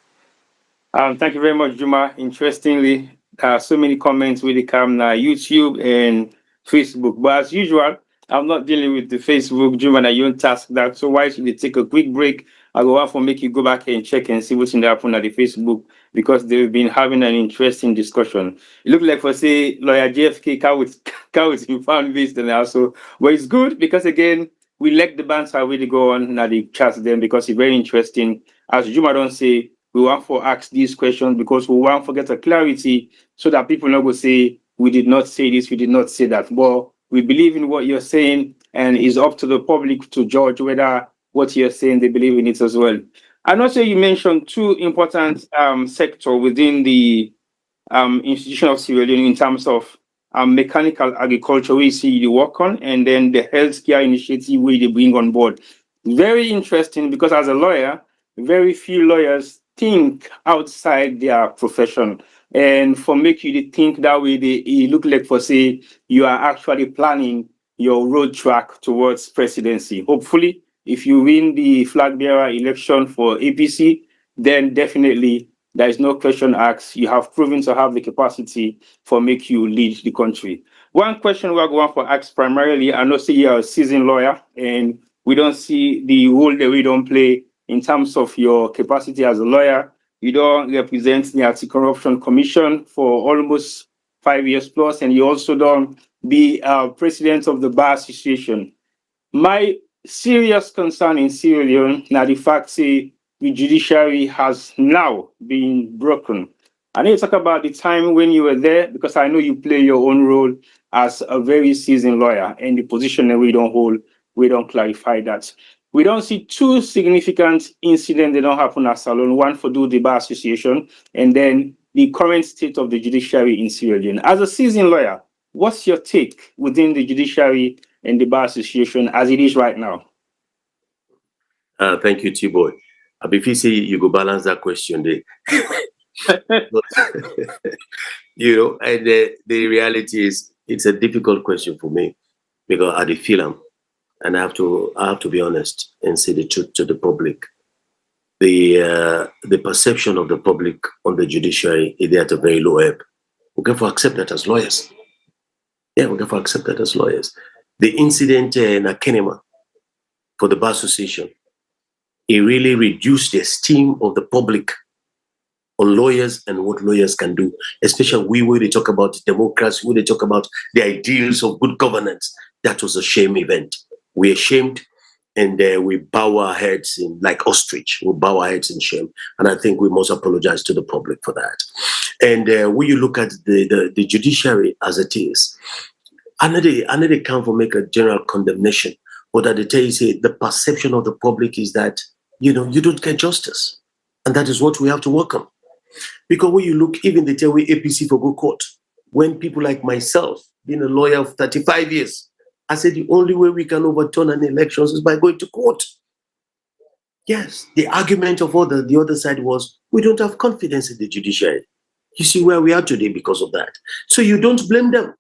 Speaker 1: Thank you very much, Juma. Interestingly, so many comments really come now YouTube and Facebook. But as usual, I'm not dealing with the Facebook, Juma, and you task that. So why should we take a quick break? I go out for make you go back and check and see what's in the happen at the Facebook, because they've been having an interesting discussion. It looked like for say lawyer JFK can with him found this and also, but it's good because again we like the bands how really go on now the chats them because it's very interesting. As Juma don't say, we want to ask these questions because we want to get a clarity so that people not go say we did not say this, we did not say that. But we believe in what you're saying, and it's up to the public to judge whether what you're saying they believe in it as well. And also you mentioned two important sectors within the institution of Sierra Leone in terms of mechanical agriculture we see you work on, and then the healthcare initiative we they bring on board. Very interesting, because as a lawyer, very few lawyers think outside their profession. And for make you to think that way, it look like for say you are actually planning your road track towards presidency. Hopefully, if you win the flag bearer election for APC, then definitely there is no question asked. You have proven to have the capacity for make you lead the country. One question we're going for ask primarily, I know say you're a seasoned lawyer, and we don't see the role that we don't play in terms of your capacity as a lawyer. You don't represent the Anti-Corruption Commission for almost 5 years plus, and you also don't be president of the Bar Association. My serious concern in Sierra Leone now the fact say the judiciary has now been broken. I need to talk about the time when you were there, because I know you play your own role as a very seasoned lawyer, and the position that we don't hold, we don't clarify that. We don't see two significant incidents that don't happen at Salon, one for the Bar Association, and then the current state of the judiciary in Sierra Leone. As a seasoned lawyer, what's your take within the judiciary and the Bar Association as it is right now?
Speaker 3: Thank you, T-Boy. If you say you go balance that question there. You know, and the reality is it's a difficult question for me, because I feel them, and I have to be honest and say the truth to the public. The perception of the public on the judiciary is at a very low ebb. We have to accept that as lawyers. Yeah, we have to accept that as lawyers. The incident in Akenema for the Bar Association, it really reduced the esteem of the public on lawyers and what lawyers can do, especially when they talk about democracy, when they talk about the ideals of good governance. That was a shame event. We're ashamed, and we bow our heads in like ostrich. We bow our heads in shame, and I think we must apologize to the public for that. And when you look at the judiciary as it is, I know they come for make a general condemnation, but at the time you say the perception of the public is that you don't get justice, and that is what we have to work on. Because when you look, even the tell we APC for go court, when people like myself, being a lawyer of 35 years, I said the only way we can overturn an election is by going to court. Yes, the argument of the other side was we don't have confidence in the judiciary. You see where we are today because of that. So you don't blame them.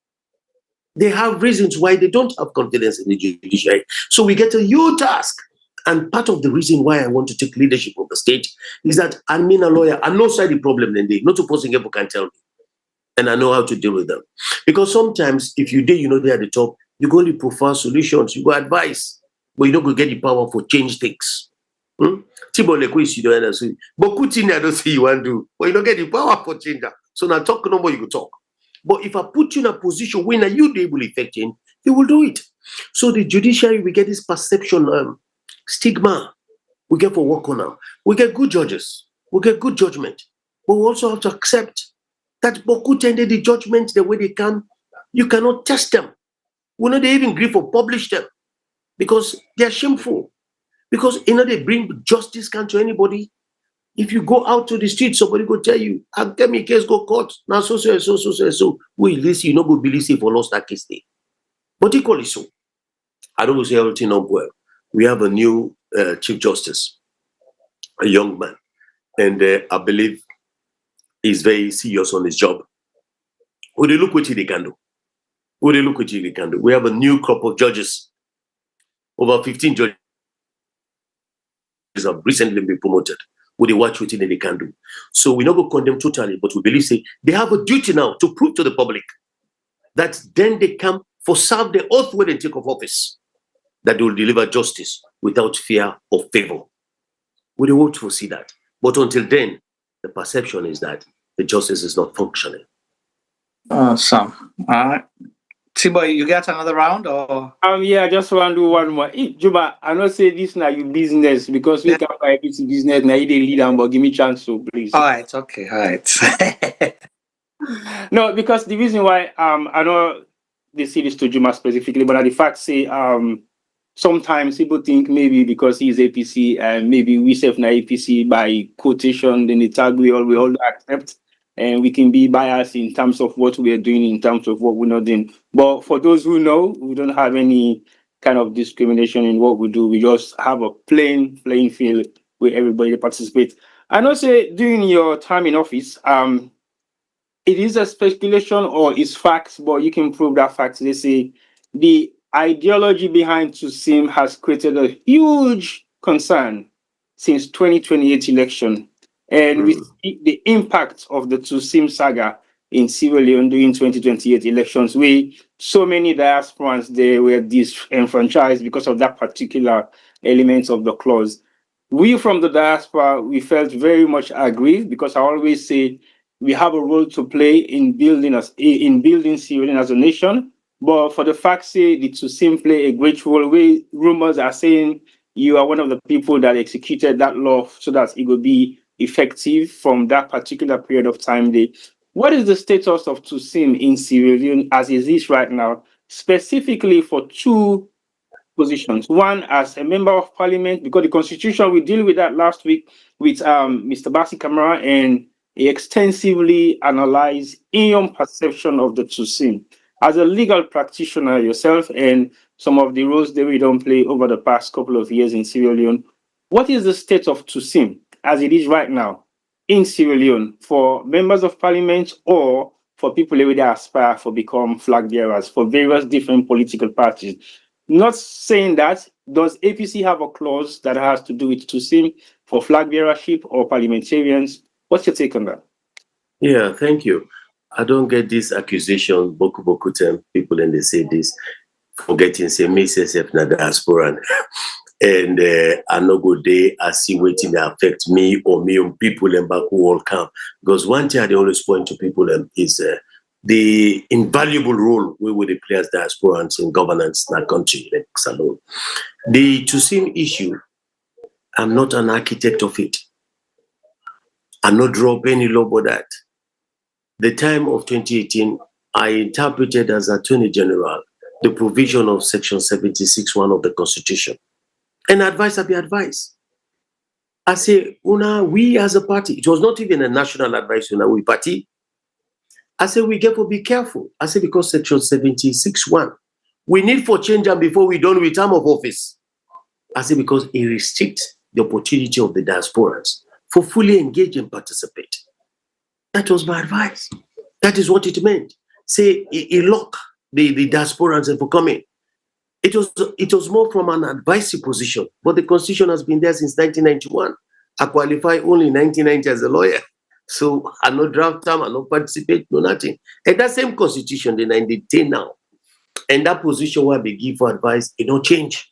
Speaker 3: They have reasons why they don't have confidence in the judiciary. So we get a huge task. And part of the reason why I want to take leadership of the state is that I'm a lawyer. I know side the problem then they not supposing people can tell me. And I know how to deal with them. Because sometimes if you they're at the top, you go only prefer solutions, you go advice, but you don't go get the power for change things. But I don't see you want to do, but you don't get the power for change that. So now talk no more, you go talk. But if I put you in a position where you able to affect him, you will do it. So the judiciary, we get this perception, stigma. We get for work on now. We get good judges. We get good judgment. But we also have to accept that Boku tended the judgment the way they can. You cannot test them. We know they even agree for publish them because they are shameful. Because they bring justice can to anybody. If you go out to the street, somebody go tell you, I'll get me case go court. Now so. We listen, you know go believe for lost that case day. But equally so, I don't say everything up well. We have a new Chief Justice, a young man, and I believe he's very serious on his job. Would they look what they can do? We have a new crop of judges. Over 15 judges have recently been promoted. Would they watch what they can do? So we not go condemn totally, but we believe say they have a duty now to prove to the public that then they come for serve the oath when they take of office, that they will deliver justice without fear or favor. We don't want to see that. But until then, the perception is that the justice is not functioning.
Speaker 2: Awesome. All right. T-Boy, you got another round or?
Speaker 1: Yeah, I just want to do one more. Juba, I not say this now your business because we can buy this business now. You lead them, but give me chance, so please.
Speaker 2: All right, okay, all right.
Speaker 1: No, because the reason why I know they say this to Juma specifically, but the fact say sometimes people think maybe because he's APC and maybe we self na APC by quotation, then the tag we all accept. and we can be biased in terms of what we are doing, in terms of what we're not doing. But for those who know, we don't have any kind of discrimination in what we do. We just have a plain playing field where everybody participates. I know, say, during your time in office, it is a speculation or it's facts, but you can prove that facts. They say the ideology behind TUSIM has created a huge concern since 2028 election. And we see the impact of the TUSIM saga in Sierra Leone during 2028 elections, where so many diasporans they were disenfranchised because of that particular element of the clause. We from the diaspora, we felt very much aggrieved because I always say we have a role to play in building Sierra Leone as a nation. But for the fact say the TUSIM play a great role, where rumors are saying you are one of the people that executed that law so that it will be effective from that particular period of time. What is the status of TUSIM in Sierra Leone as it is right now, specifically for two positions? One, as a member of parliament, because the constitution, we deal with that last week with Mr. Basi Kamara, and he extensively analyzed your perception of the TUSIM. As a legal practitioner yourself and some of the roles that we don't play over the past couple of years in Sierra Leone, what is the state of TUSIM as it is right now in Sierra Leone for members of parliament or for people who aspire for become flag bearers for various different political parties? Not saying that, does APC have a clause that has to do with TUSIM for flag bearership or parliamentarians? What's your take on that?
Speaker 3: Yeah, thank you. I don't get this accusation, boku time people and they say this, forgetting say me self na diaspora. And I no go there, I see waiting that affect me or me on people and back who all come. Because one thing I always point to people is the invaluable role we will play as diasporans in governance in our country, like Salon. The TUSIM issue, I'm not an architect of it. I'm not drop any law about that. The time of 2018, I interpreted as Attorney General the provision of Section 76(1) of the Constitution. And advice, I be advised. I say, we as a party, it was not even a national advice, we party. I say, we get to be careful. I say, because Section 76(1), we need for change and before we done with term of office. I say, because it restricts the opportunity of the diasporans for fully engage and participate. That was my advice. That is what it meant. Say, it lock the diasporans for coming. It was more from an advisory position, but the Constitution has been there since 1991. I qualify only in 1990 as a lawyer. So I no draft time, I no participate, no nothing. And that same Constitution, the 90 now, and that position where they give for advice, it don't change.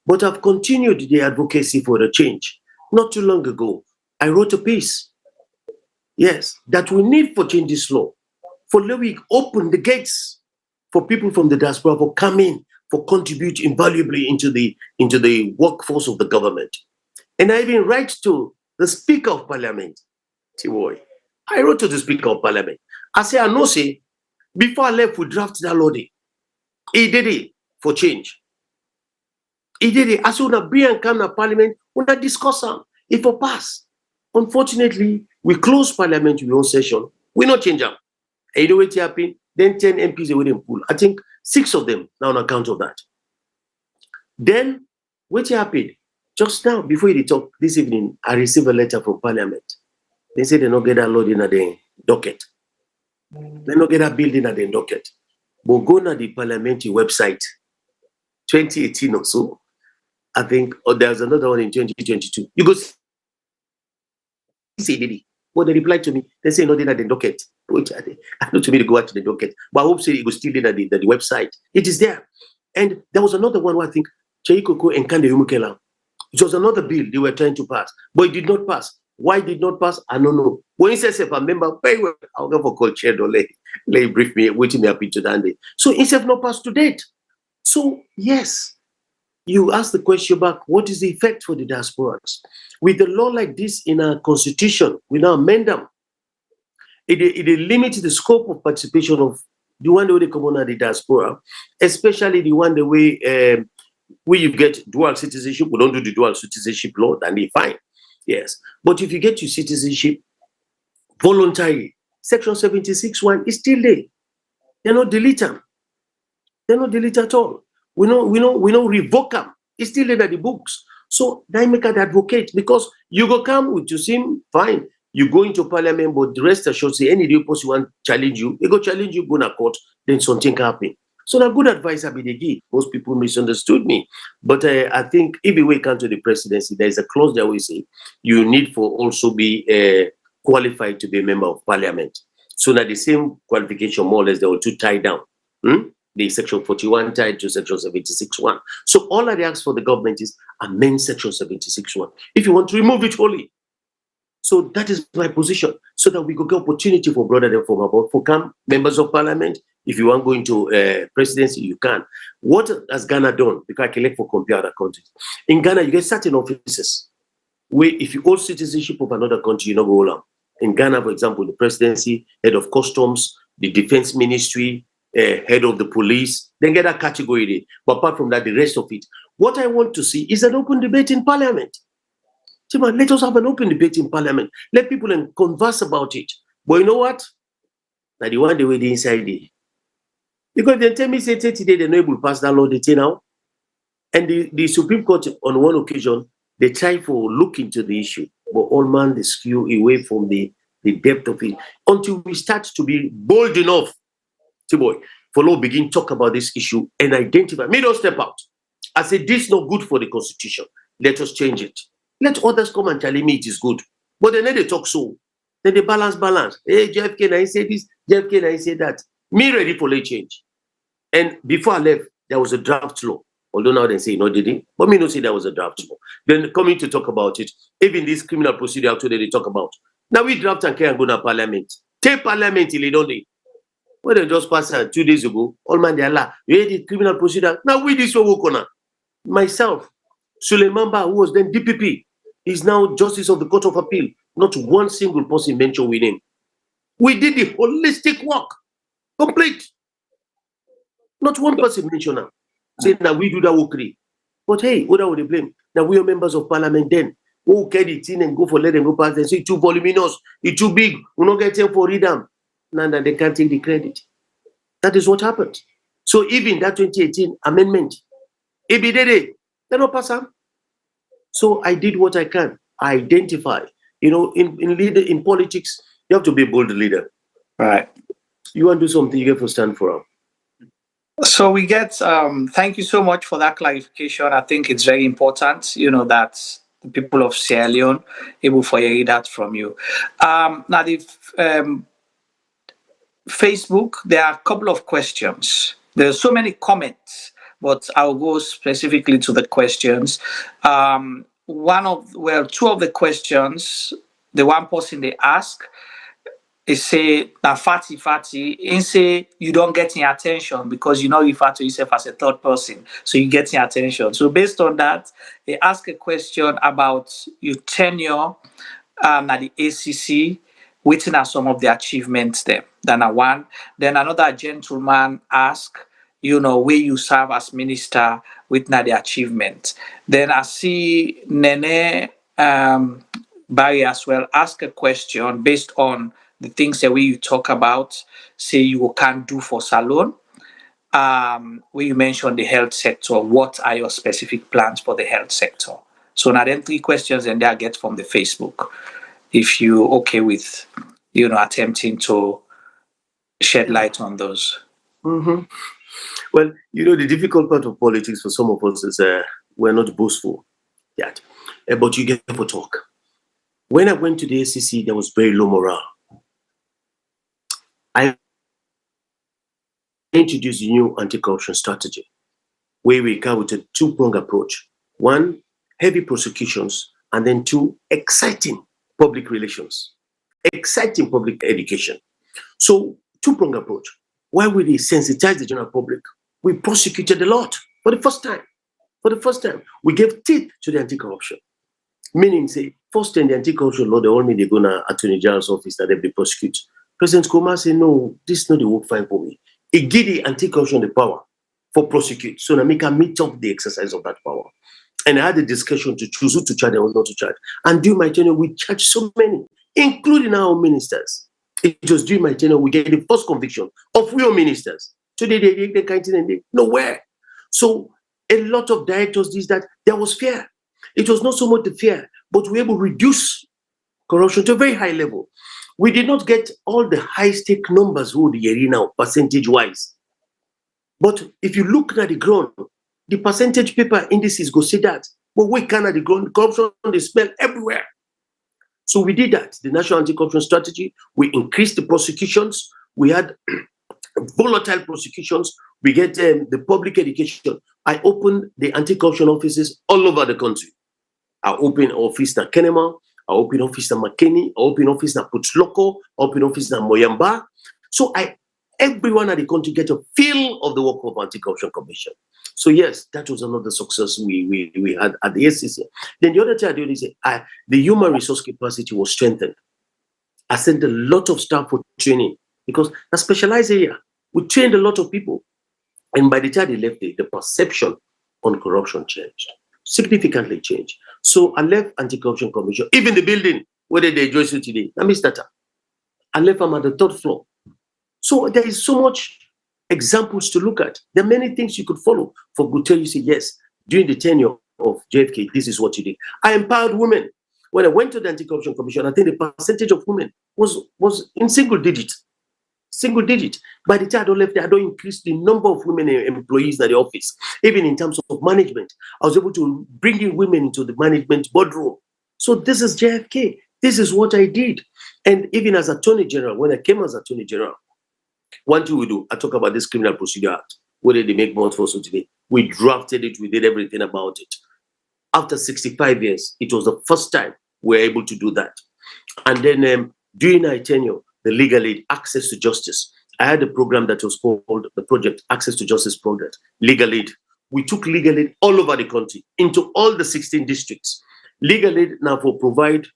Speaker 3: But I've continued the advocacy for the change. Not too long ago, I wrote a piece, yes, that we need for change this law, for let we open the gates for people from the diaspora for come in, for contribute invaluably into the workforce of the government. And I even write to the Speaker of Parliament, Tiwoy. I wrote to the Speaker of Parliament. I say, I know, say, before I left, we drafted that law. He did it for change. He did it. As soon as we come to Parliament, we not discuss them. If we pass. Unfortunately, we close Parliament with one session. We not change them. And you know what happened? Then 10 MPs they wouldn't pull. I think 6 of them now on account of that. Then what happened? Just now, before they talk this evening, I received a letter from Parliament. They said they not get that load in the docket. They not get that building at the docket. But go to the parliamentary website, 2018 or so, I think, or there's another one in 2022. You go see, but they replied to me, they say not in the docket. Which I know to me to go out to the docket, but I hope so it was still in at the website. It is there. And there was another one where I think Chaikoko and Kande Yumukela. It was another bill they were trying to pass, but it did not pass. Why did not pass? I don't know. When he says if I remember very well, I'll go for call chair or lay brief me, waiting me up into that day. So instead not passed to date. So yes, you ask the question back, what is the effect for the diasporans? With a law like this in our constitution, we now amend them. It limits the scope of participation of the one way they come on the diaspora, especially the one the way where you get dual citizenship. We don't do the dual citizenship law, then they fine. Yes. But if you get your citizenship voluntarily, Section 76(1) is still there. They're not delete them. They're not delete at all. We don't revoke them. It's still in the books. So they make an advocate, because you go come with you seem fine. You go into parliament, but the rest assured say any day post you want challenge you, they go challenge you, go to court, then something happen. So the good advice I be the give. Most people misunderstood me. But I think if we come to the presidency, there is a clause that we say you need for also be qualified to be a member of parliament. So that the same qualification, more or less, they were two tied down. The section 41 tied to section 76(1). So all I ask for the government is amend section 76(1). If you want to remove it wholly. So that is my position, so that we could get opportunity for brother them from above, for come members of parliament. If you want to go into presidency, you can. What has Ghana done? Because I can look for compare other countries. In Ghana, you get certain offices where if you hold citizenship of another country, you don't go along. In Ghana, for example, the presidency, head of customs, the defense ministry, head of the police, then get a category there. But apart from that, the rest of it. What I want to see is an open debate in parliament. Let us have an open debate in parliament. Let people converse about it. But you know what? Now the one they were the inside there. Because they tell me say 30 days they're not able to pass that law they take now. And the Supreme Court on one occasion, they try for look into the issue. But all man they skew away from the depth of it. Until we start to be bold enough, for law begin talk about this issue and identify. Me don't step out. I say this is not good for the constitution. Let us change it. Let others come and tell me it is good. But then they talk so. Then they balance. Hey, JFK, I say this. JFK, I say that. Me ready for late change. And before I left, there was a draft law. Although now they say no, did it? But me no say there was a draft law. Then coming to talk about it, even this criminal procedure actually they talk about. Now we draft and can go to parliament. Take parliament till they don't they. When they just passed 2 days ago, all man they are we had the criminal procedure. Now we this one myself, Suleiman Ba, who was then DPP, is now Justice of the Court of Appeal. Not one single person mentioned with him. We did the holistic work. Complete. Not one person mentioned now. Saying that we do that work. But hey, what are we blame? Now we are members of parliament then. Who carry it in and go for let them go past and say it's too voluminous, it's too big, we not get time for read them. Now that they can't take the credit. That is what happened. So even that 2018 amendment, if they did it, they don't pass them. So I did what I can. I identify. You know, in politics, you have to be a bold leader.
Speaker 2: Right.
Speaker 3: You want to do something, you have to stand for them.
Speaker 2: So we get, thank you so much for that clarification. I think it's very important, you know, that the people of Sierra Leone able to hear that from you. Now, the Facebook, there are a couple of questions. There are so many comments, but I'll go specifically to the questions. Two of the questions, the one person they ask, they say that fatty, and say you don't get any attention because you not refer to yourself as a third person, so you get any attention. So based on that, they ask a question about your tenure at the ACC, waiting at some of the achievements there. Then one. Then another gentleman ask, you know, where you serve as minister with the achievement. Then I see Nene Barry as well ask a question based on the things that you talk about, say you can do for Salone. Where you mentioned the health sector, what are your specific plans for the health sector? So now then 3 questions and I get from the Facebook. If you okay with, you know, attempting to shed light on those.
Speaker 3: Mm-hmm. Well, you know, the difficult part of politics for some of us is we're not boastful yet, but you get to talk. When I went to the ACC, there was very low morale. I introduced a new anti-corruption strategy where we come with a 2-pronged approach. 1, heavy prosecutions, and then 2, exciting public relations, exciting public education. So 2-pronged approach. Why would they sensitize the general public? We prosecuted a lot for the first time. For the first time, we gave teeth to the anti-corruption. Meaning, say, first in the anti-corruption law, they all mean they go to Attorney General's office that they be prosecute. President Kamara said, no, this is not the work fine for me. He give the anti-corruption the power for prosecute. So now make a meet up the exercise of that power. And I had a discussion to choose who to charge and who not to charge. And during my tenure, we charged so many, including our ministers. It was during my tenure we get the first conviction of real ministers. Today they can't nowhere. So a lot of directors did that. There was fear. It was not so much the fear, but we were able to reduce corruption to a very high level. We did not get all the high-stake numbers who the area now, percentage-wise. But if you look at the ground, the percentage paper indices go see that. But we can at the ground, corruption is smell everywhere. So we did that. The National Anti-Corruption Strategy, we increased the prosecutions. We had volatile prosecutions. We get the public education. I opened the anti-corruption offices all over the country. I opened office in Kenema. I open office in McKinney, I open office in Putloko, I open office in Moyamba. So everyone at the country get a feel of the work of Anti-Corruption Commission. So yes, that was another success we had at the SCC. Then the other thing I did is the human resource capacity was strengthened. I sent a lot of staff for training because a specialized area. We trained a lot of people. And by the time they left, the perception on corruption changed, significantly changed. So I left Anti-Corruption Commission, even the building where they enjoy you today. I missed that. I left them at the 3rd floor. So there is so much examples to look at. There are many things you could follow. For good tell you say, yes, during the tenure of JFK, this is what you did. I empowered women. When I went to the Anti-Corruption Commission, I think the percentage of women was in single digit. Single digit. By the time I left there, I don't increase the number of women employees at the office. Even in terms of management, I was able to bring in women into the management boardroom. So this is JFK. This is what I did. And even as Attorney General, when I came as Attorney General, one thing we do, I talk about this Criminal Procedure Act. What did they make more for us today? We drafted it, we did everything about it. After 65 years, it was the first time we were able to do that. And then during our tenure, the legal aid, access to justice. I had a program that was called the Project Access to Justice Project, legal aid. We took legal aid all over the country, into all the 16 districts. Legal aid now for provide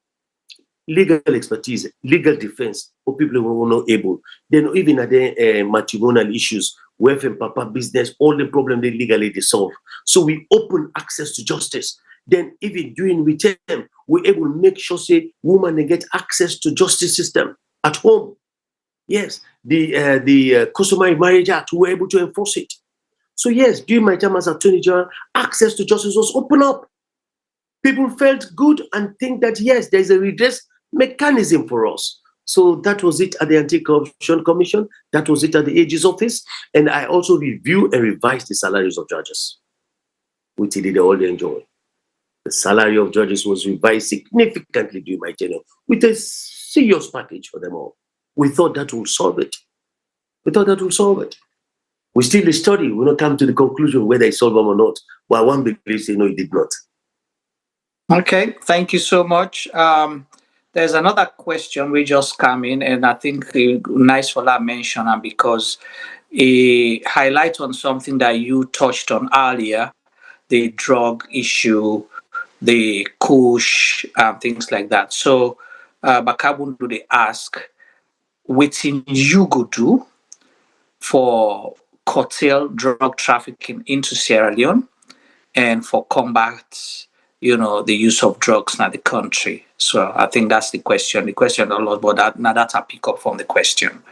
Speaker 3: legal expertise, legal defense for people who are not able. Then even at the matrimonial issues, welfare, papa business, all the problems they legally solve. So we open access to justice. Then even during return, we're able to make sure say women get access to justice system at home. Yes, the Customary Marriage Act, we were able to enforce it. So yes, during my time as Attorney General, access to justice was open up. People felt good and think that yes, there's a redress mechanism for us. So that was it at the Anti-Corruption Commission. That was it at the AG's office. And I also reviewed and revised the salaries of judges, which they all enjoy. The salary of judges was revised significantly during my tenure with a serious package for them all. We thought that would solve it. We thought that would solve it. We still study. We don't come to the conclusion whether it solved them or not. Well, one believes, no, it did not.
Speaker 2: Okay, thank you so much. There's another question we just come in, and I think nice for that mention, and because a highlight on something that you touched on earlier, the drug issue, the kush, things like that. So, Bakabundu, they ask, what you go do for curtail drug trafficking into Sierra Leone and for combat, the use of drugs in the country. So I think that's the question. The question a lot, but that's a pick up from the question.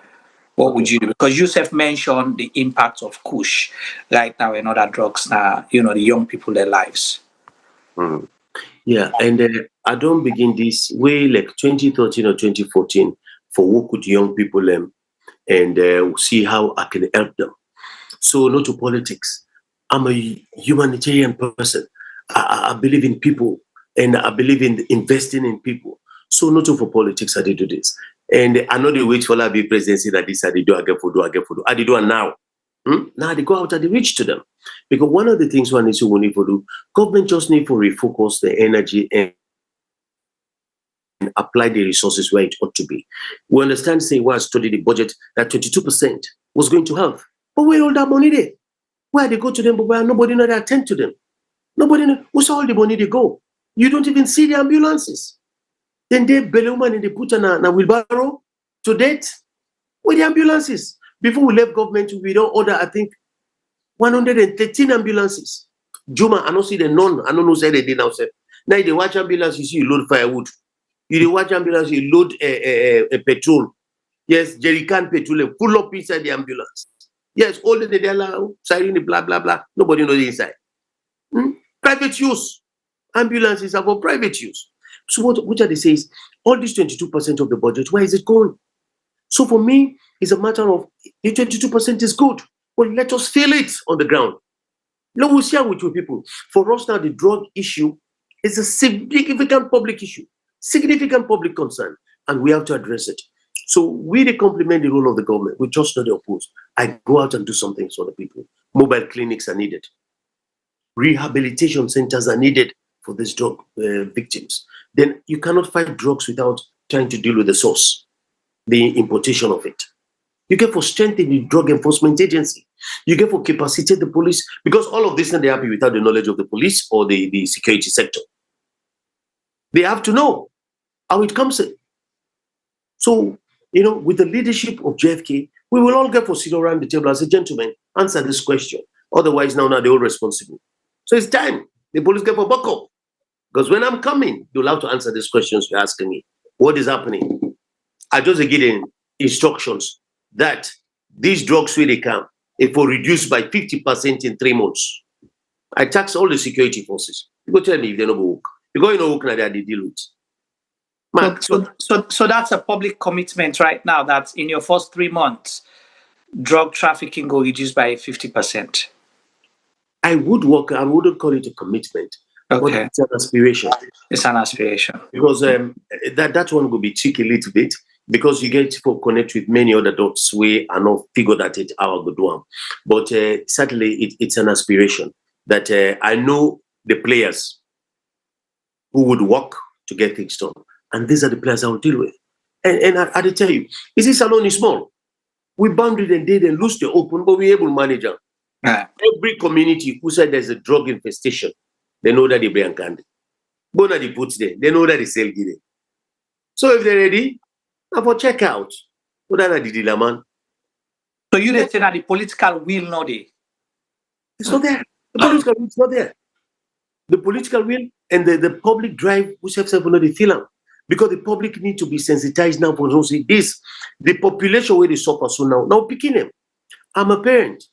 Speaker 2: What would you do? Because Joseph mentioned the impact of kush right now and other drugs now, the young people, their lives.
Speaker 3: Mm. Yeah, and I don't begin this way like 2013 or 2014 for work with young people and see how I can help them. So not to politics. I'm a humanitarian person. I believe in people and I believe in investing in people. So not for politics, I did do this. And I know they wait for the presidency that this I did do, I get for do. I did do it now. Now they go out and they reach to them. Because one of the things one needs to do, government just need to refocus the energy and apply the resources where it ought to be. We understand, saying when I studied the budget, that 22% was going to health. But where all that money there? Where they go to them, but where nobody know they attend to them. Nobody knows where's all the money they go. You don't even see the ambulances. Then they woman and they put on a wheelbarrow to date with the ambulances. Before we left government, we don't order, I think, 113 ambulances. Juma, I don't see the none. I don't know say they did now. Now they watch ambulance, you see you load firewood. You watch ambulance, you load a petrol. Yes, jerry can petrol, pull up inside the ambulance. Yes, all the day, siren, blah, blah, blah. Nobody knows the inside. Private use. Ambulances are for private use. So what are they saying is, all this 22% of the budget, where is it going? So for me, it's a matter of, the 22% is good. Well, let us feel it on the ground. Now we'll share with you people. For us now, the drug issue is a significant public issue, significant public concern, and we have to address it. So we complement the role of the government. We just not oppose. I go out and do something for the people. Mobile clinics are needed. Rehabilitation centers are needed for these drug victims. Then you cannot fight drugs without trying to deal with the source, the importation of it. You get for strengthening the drug enforcement agency. You get for capacitate the police, because all of this, and they're happy without the knowledge of the police or the security sector. They have to know how it comes in. So, with the leadership of JFK, we will all get for sit around the table as a gentleman, answer this question. Otherwise, now they're all responsible. So it's time the police get for buck up. Because when I'm coming, you'll have to answer these questions you're asking me. What is happening? I just give instructions that these drugs where they come, if we reduce by 50% in 3 months, I tax all the security forces. You go tell me if they don't work. You go work now they deal with. Man,
Speaker 2: So that's a public commitment right now that in your first 3 months, drug trafficking will reduce by 50%.
Speaker 3: I would work, I wouldn't call it a commitment, but it's an aspiration.
Speaker 2: It's an aspiration.
Speaker 3: Because that one will be tricky a little bit, because you get to connect with many other dots we are not figure that it our good one. But certainly it's an aspiration that I know the players who would work to get things done. And these are the players I will deal with. And I tell you, this alone is small. We bounded and did and lose the open, but we're able to manage them. Every community who said there's a drug infestation, they know that they bring candy. But they put there, they know that they sell it. So if they're ready, now for check out. What are the dealer, man?
Speaker 2: So you didn't say that the political will not there?
Speaker 3: It's not there. The political will is not there. The political will and the public drive, which have not the feeling. Because the public need to be sensitized now for this. The population where they suffer so now picking them. I'm a parent.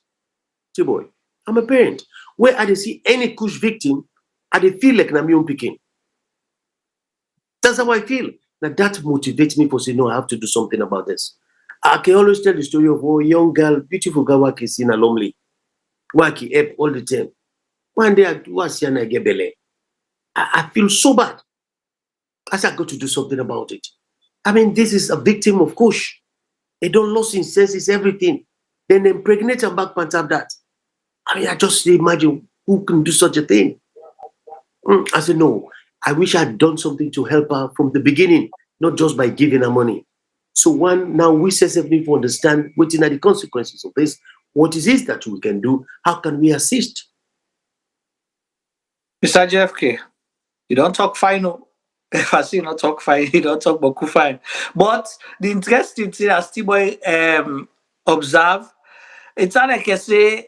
Speaker 3: Boy, I'm a parent. Where I see any kush victim, I feel like I'm young picking. That's how I feel. Now that motivates me for saying, no, I have to do something about this. I can always tell the story of a young girl, beautiful girl, who is in a lonely. Waki help all the time. One day I get belly. I feel so bad. As I got to do something about it. I mean, this is a victim of kush. They don't lose in senses, everything. Then they impregnate and back pants up that. I mean, I just imagine who can do such a thing. I said, no, I wish I had done something to help her from the beginning, not just by giving her money. So now we say something to understand what are the consequences of this. What is it that we can do? How can we assist?
Speaker 2: Mr. JFK, you don't talk final. If I see you not talk fine, you don't talk Boku fine. But the interesting thing as T-Boy observe, it's not like I say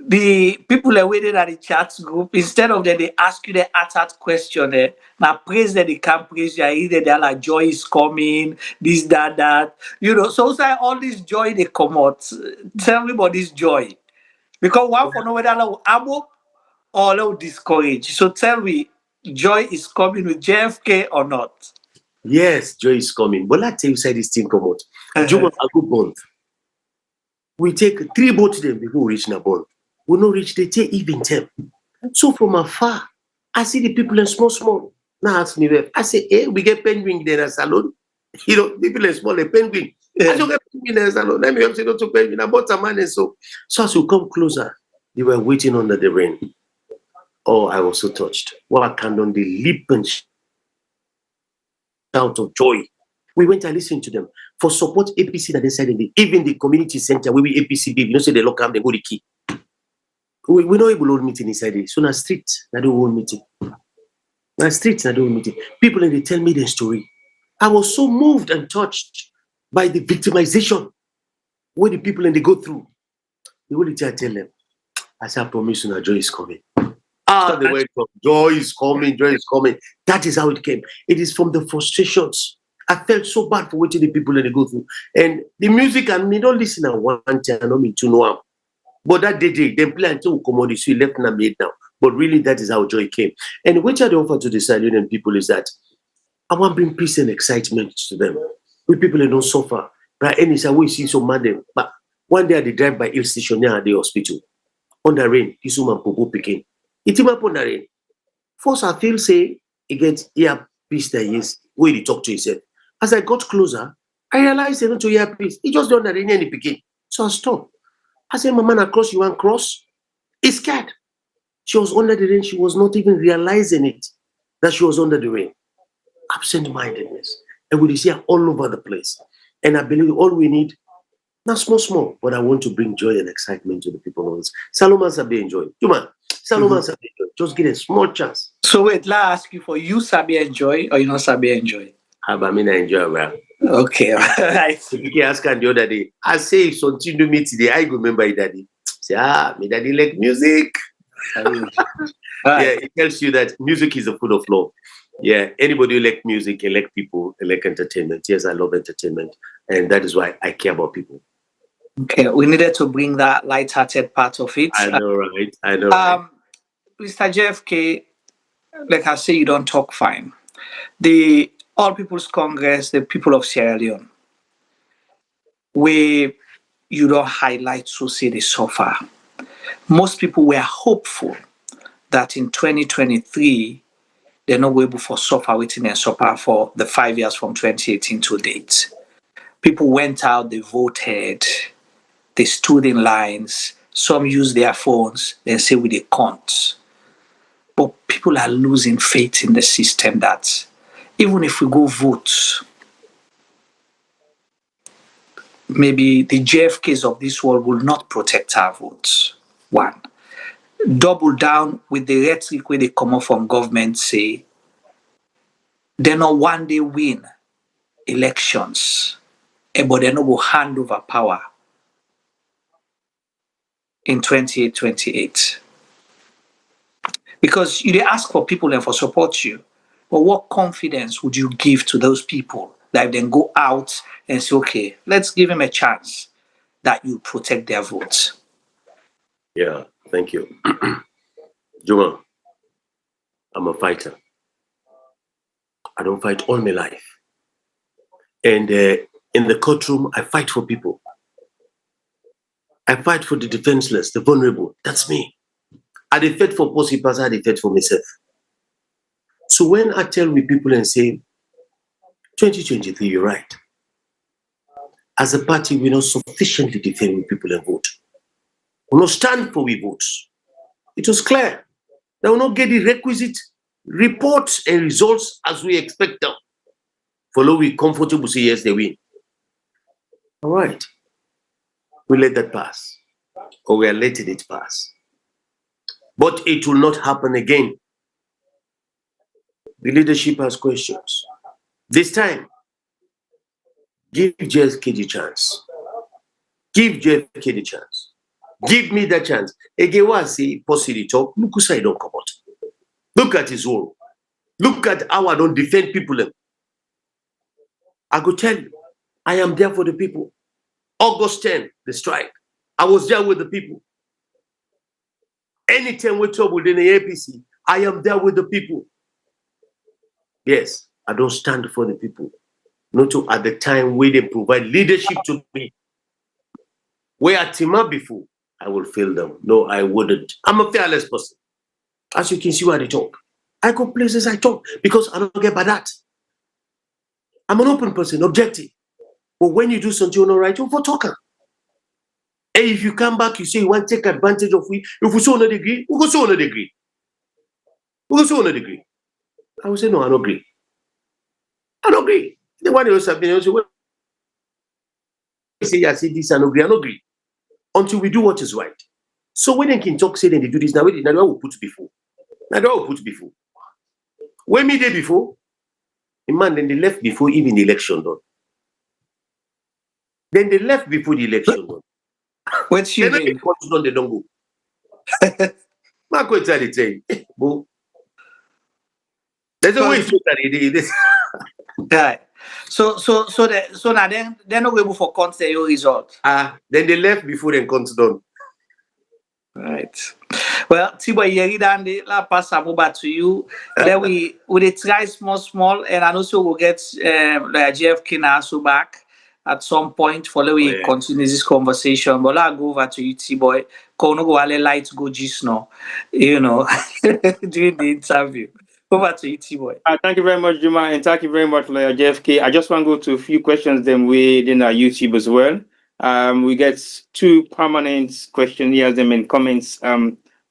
Speaker 2: the people are waiting at the chat group, instead of that they ask you the attack question now praise that they can't praise you, either they're like joy is coming, this, that. So say all this joy they come out. Tell me about this joy. Because one for know whether I abo or I discourage. So tell me, joy is coming with JFK or not?
Speaker 3: Yes, joy is coming. But let's tell you, say this thing come out. Juma, a good bond. We take 3 boats them before we reach the bond. We not reach the take even 10. So from afar, I see the people in small. Now ask me where. I say, hey, we get penguin there in a salon. People in small, a penguin. I don't get penguin in a salon. Let me help you not to penguin. I bought a man and so as we come closer, they were waiting under the rain. Oh, I was so touched. What can on the lip and shout of joy. We went and listened to them for support APC that inside even the community center where we APC give, say they lock up, they go the key. We're not able to hold meeting inside it. So na street, na do hold meeting. Na street, na do hold meeting. People and they tell me their story. I was so moved and touched by the victimization where the people and they go through. The only thing I tell them, I say, I promise you, joy is coming. The word from joy is coming, joy is coming. That is how it came. It is from the frustrations. I felt so bad for watching the people that they go through. And the music, I mean, don't listen at one time, I don't mean to know. But that day, they play until we come on the street, left and made now. But really, that is how joy came. And which I offer to the Sierra Leonean people is that I want to bring peace and excitement to them. We people that don't suffer. But any time we see some man, but one day they drive by Hill Station near the hospital. On the rain, this woman popo picking. It him up on the rain. First, I feel say he gets ear peace that he is where he talk to himself. As I got closer, I realized he not to ear peace. He just done the rain and he picking. So I stopped. I said, my man, across you want cross? He's scared. She was under the rain. She was not even realizing it, that she was under the rain. Absent-mindedness. And we see her all over the place. And I believe all we need, not small, but I want to bring joy and excitement to the people. Salomon Sabi enjoy. Juma, Salomon Sabi enjoy. Just get a small chance.
Speaker 2: So wait, let me ask you, for you Sabi enjoy or you not Sabi enjoy?
Speaker 3: I mean, I enjoy well.
Speaker 2: Okay, all right.
Speaker 3: You ask her the other day, I say, if something to me today, I go remember it, daddy. Say, my daddy like music.
Speaker 2: Right.
Speaker 3: Yeah, it tells you that music is the food of love. Yeah, anybody who like music, elect people, elect entertainment. Yes, I love entertainment. And that is why I care about people.
Speaker 2: Okay, we needed to bring that light-hearted part of it.
Speaker 3: I know, right? I know, right?
Speaker 2: Mr. JFK, like I say, you don't talk fine. The All People's Congress, the people of Sierra Leone, where you don't highlight so say they suffer. Most people were hopeful that in 2023, they're not able to suffer waiting and suffer for the 5 years from 2018 to date. People went out, they voted, they stood in lines, some used their phones, then say we they can't. But people are losing faith in the system that even if we go vote, maybe the JFKs of this world will not protect our votes. One. Double down with the rhetoric where they come up from government, say, they not one day win elections, but they not will hand over power in 2028. Because you ask for people and for support you, but what confidence would you give to those people that then go out and say, okay, let's give him a chance that you protect their votes?
Speaker 3: Yeah, thank you. Juma, I'm a fighter. I don't fight all my life. And in the courtroom, I fight for people. I fight for the defenseless, the vulnerable. That's me. I defend for possible, I defend for myself. So when I tell with people and say, 2023, you're right. As a party, we don't sufficiently defend with people and vote. We don't stand for we votes. It was clear. They will not get the requisite reports and results as we expect them. Follow we comfortable say yes, they win. All right. We let that pass. Or we are letting it pass. But it will not happen again. The leadership has questions. This time, give JFK the chance. Give JFK the chance. Give me that chance. Again, what I say, possibly talk, look who say don't come out. Look at his role. Look at how I don't defend people. I go tell you, I am there for the people. August 10, the strike. I was there with the people. Anytime we trouble in the APC, I am there with the people. Yes, I don't stand for the people. Not to at the time where they provide leadership to me. Where I team up before, I will fail them. No, I wouldn't. I'm a fearless person. As you can see where I talk. I go places I talk because I don't get by that. I'm an open person, objective. But when you do something you're not right, you're for talker. And if you come back, you say you want to take advantage of we. If we so not agree, we go so not agree. We go so not agree. I will say no, I don't agree. I don't agree. The one else have been also say I say this, I don't agree. I don't agree. Until we do what is right. So when they can talk, say then they do this, now I will put before. Now I will put before. When me day before, a man then they left before even the election done. Then they left before the election done.
Speaker 2: What's your name?
Speaker 3: They don't go. Marco tell it saying, there's a way to that it is.
Speaker 2: Right. So now then they're not able for consider your result.
Speaker 3: Then they left before the count's done.
Speaker 2: Right. Well, Tibo, you read la pass over to you. Then we try small, and I also will get JFK now also back at some point for we continue this conversation. But I'll go over to you, T-Boy. Kono go ale light go just now, during the interview. Over to you, T-Boy.
Speaker 1: Thank you very much, Juma, and thank you very much, Lawyer JFK. I just want to go to a few questions then within our YouTube as well. We get 2 permanent questionnaires and comments,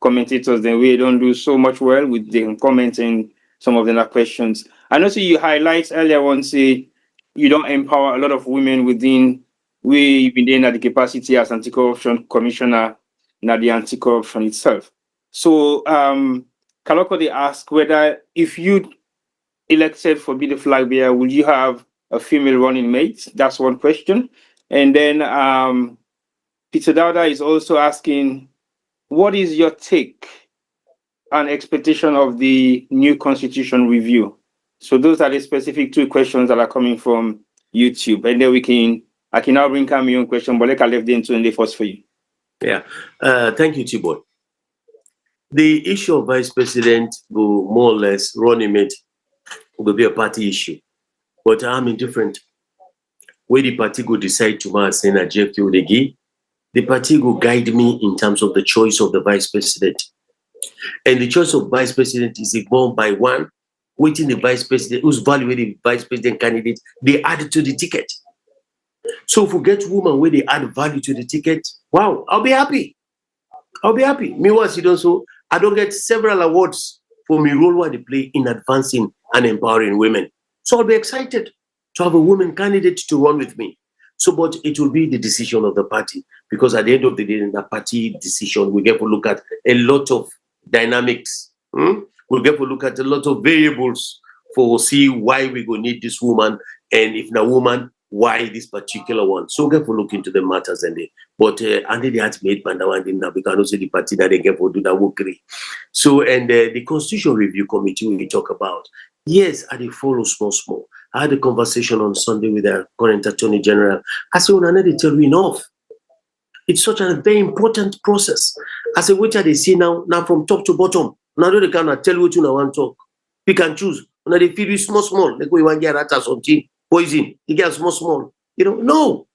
Speaker 1: commentators. Then we don't do so much well with the commenting some of the questions. I know you highlight earlier on, say you don't empower a lot of women within we've been doing at the capacity as Anti-Corruption Commissioner, not the anti-corruption itself. So Kaloko, they ask whether if you elected for be the flag bearer, would you have a female running mate? That's one question. And then Peter Dowda is also asking, what is your take and expectation of the new constitution review? So those are the specific 2 questions that are coming from YouTube. And then I can now bring my own question, but I left the into the first for you.
Speaker 3: Yeah. Thank you, T-Boy. The issue of vice president will more or less running mate will be a party issue. But I'm indifferent. Where the party will decide to send a JFK, the party will guide me in terms of the choice of the vice president. And the choice of vice president is informed by one, waiting the vice president, who's valuing the vice president candidate, they add to the ticket. So if we get women where they add value to the ticket, wow, I'll be happy. I'll be happy. Meanwhile, I don't get several awards for my role what they play in advancing and empowering women. So I'll be excited to have a woman candidate to run with me. So, but it will be the decision of the party, because at the end of the day, in the party decision, we get to look at a lot of dynamics. We'll get to look at a lot of variables for see why we go need this woman, and if the woman, why this particular one. So we get to look into the matters and but and they had made Pandawan in we can also the party that they get to do that work. So and the Constitution Review Committee we talk about. Yes, I follow small. I had a conversation on Sunday with the current Attorney General. I said, when I need to tell you enough. It's such a very important process. I said, what are they see now from top to bottom? Now they cannot tell you what you want to talk. Pick and choose. Now they feed you small. They go you want to get rat or something, poison. You get small. No.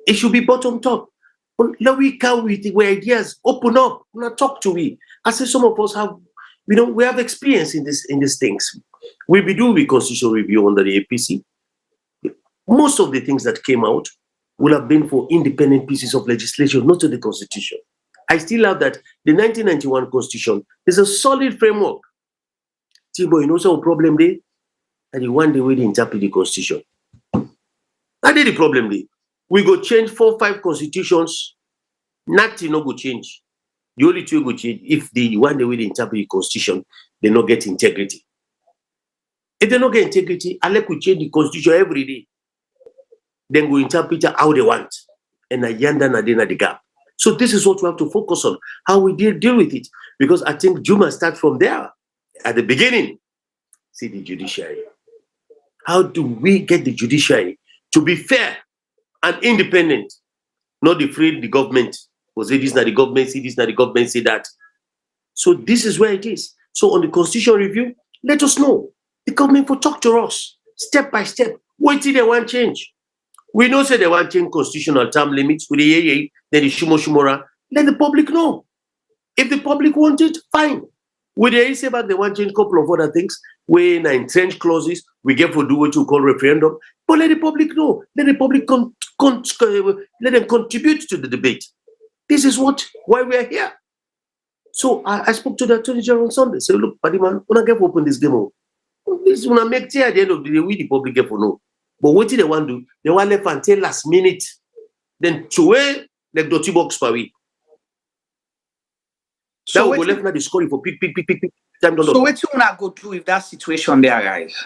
Speaker 3: It should be bottom top. Let we come with the ideas. Open up. Not talk to me. I said, some of us have, we have experience in these things. We do with constitutional review under the APC. Most of the things that came out will have been for independent pieces of legislation, not to the Constitution. I still have that the 1991 Constitution is a solid framework. Tibo, you know some problem there? And the one day we interpret the Constitution. That is the problem there. We go change 4 or 5 constitutions, nothing no go change. The only 2 go change if the one day we interpret the Constitution, they not get integrity. If they don't get integrity, unless we change the Constitution every day, then we interpret it how they want. And I yanda na the gap. So this is what we have to focus on, how we deal with it. Because I think Juma starts from there. At the beginning, see the judiciary. How do we get the judiciary to be fair and independent? Not afraid the government. Was it this not the government, see this not the government, see that. So this is where it is. So on the Constitution Review, let us know. The government will talk to us step by step. Wait till they want change. We know say they want change constitutional term limits with the then the Shumora. Let the public know. If the public want it, fine. With the say back they want change a couple of other things. We in entrenched clauses, we get to do what you call referendum. But let the public know. Let the public let them contribute to the debate. This is why we are here. So I spoke to the Attorney General on Sunday. Say, look, buddy man, when I get to open this game up. This will make clear at the end of the day, we the public get for know. But what do they want to do? They want left until last minute. Then to where like dirty box for we. So we left now the scoring for pick.
Speaker 2: So what you wanna go through if that situation there, guys?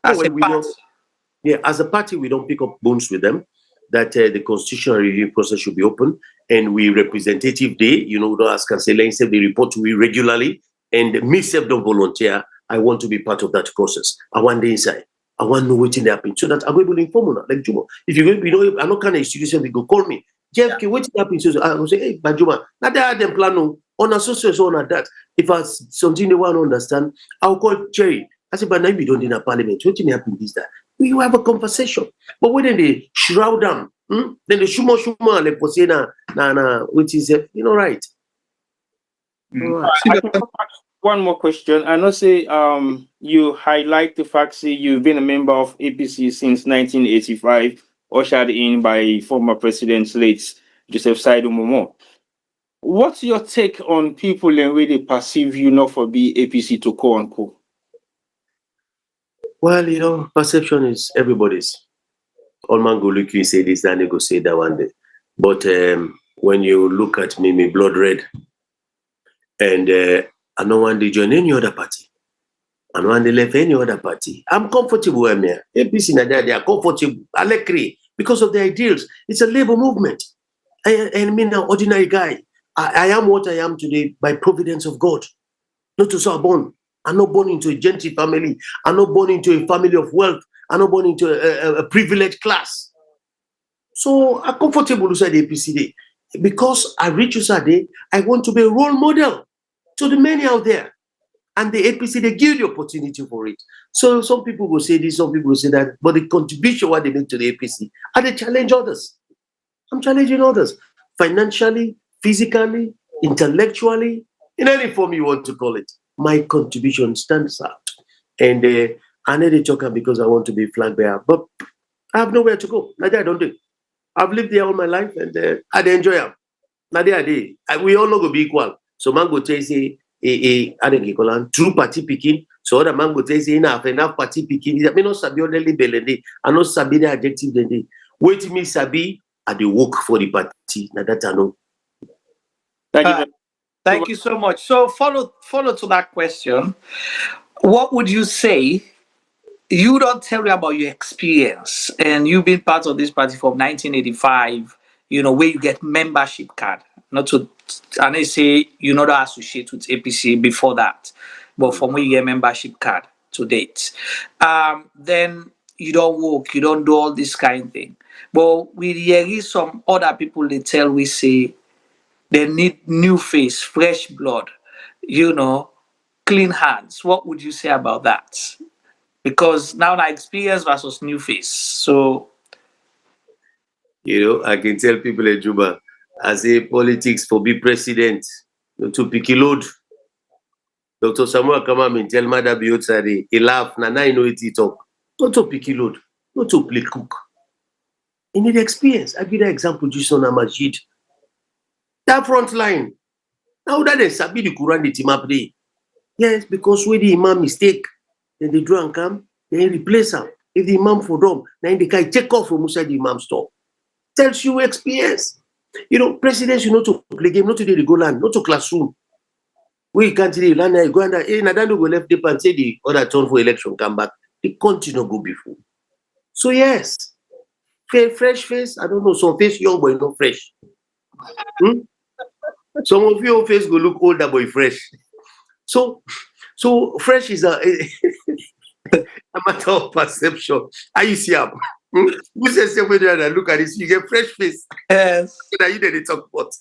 Speaker 2: As
Speaker 3: a party, we don't pick up bones with them. That the constitutional review process should be open, and we representative day. Don't ask and say, let's say they report to me regularly, and me self don't volunteer. I want to be part of that process. I want the inside. I want to know what's happening so that I'm able to inform you. Like Juma, if you're going to be, I'm not kind of institution, they go call me. JFK, what's happening? So I will say, hey, but Juma, not that them plan on association on that. If I something they want to understand, I'll call Jerry. I said, but now we don't in a parliament. What's happening this that? We have a conversation. But when they shroud them, then they shuma like for say na which is right.
Speaker 1: Right. I can ask one more question. I know say you highlight the fact that you've been a member of APC since 1985, ushered in by former President late Joseph Momo. What's your take on people and way they perceive you not for be APC to quote unquote?
Speaker 3: Well, perception is everybody's. All man go look you say this, then they go say that one day. But when you look at me blood red, and I don't want to join any other party. I don't want to leave any other party. I'm comfortable where I'm here. APC Nigeria, they are comfortable. I like it because of the ideals. It's a labor movement. I mean, an ordinary guy. I am what I am today by providence of God. Not to so born. I'm not born into a gentry family. I'm not born into a family of wealth. I'm not born into a privileged class. So I'm comfortable inside the APC day. Because I reach Usade, I want to be a role model to the many out there. And the APC, they give the opportunity for it. So some people will say this, some people will say that, but the contribution what they make to the APC, and they challenge others. I'm challenging others. Financially, physically, intellectually, in any form you want to call it. My contribution stands out. And I need a talker because I want to be flag bearer, but I have nowhere to go. Nadia, I don't do. I've lived there all my life and I enjoy it. Nadia, we all not go be equal. So man go tell say true party picking. So other man go tell say enough party picking. I mean not sabi only belende. I not sabi the adjective then. Wait me sabi I dey work for the party. Now that I know.
Speaker 2: Thank you so much. So follow to that question. What would you say? You don't tell me about your experience, and you've been part of this party from 1985. Where you get membership card. Not to, and they say you not associate with APC before that, but from where you get membership card to date. Then you don't work, you don't do all this kind of thing. But we hear some other people they tell we say they need new face, fresh blood, clean hands. What would you say about that? Because now the experience versus new face. So
Speaker 3: I can tell people in Juba, I say politics for be president, not to pick a load. Dr. Samuel Kamara tell Mother Biyotsari, he laugh, Nana, I know it talk. Not to pick a load, not to play cook. You need experience. I give that example just on Amajid. That front line. Now that they sabi the Quran the team up there. Yes, because when the imam mistake, then they draw and come, then replace him. If the imam for them, then the guy take off from inside the imam store. Tells you experience. Presidents, to play game, not to the go land, not to classroom. We can't really land there, go under, Nadando go left dip and say the other turn for election, come back. The country no go before. So yes, fresh face, I don't know, some face young boy not fresh. Some of your face go look older boy fresh. So fresh is a matter of perception. How you see him? Who says when you look at this, you get fresh face?
Speaker 2: Yes.
Speaker 3: That you didn't talk about.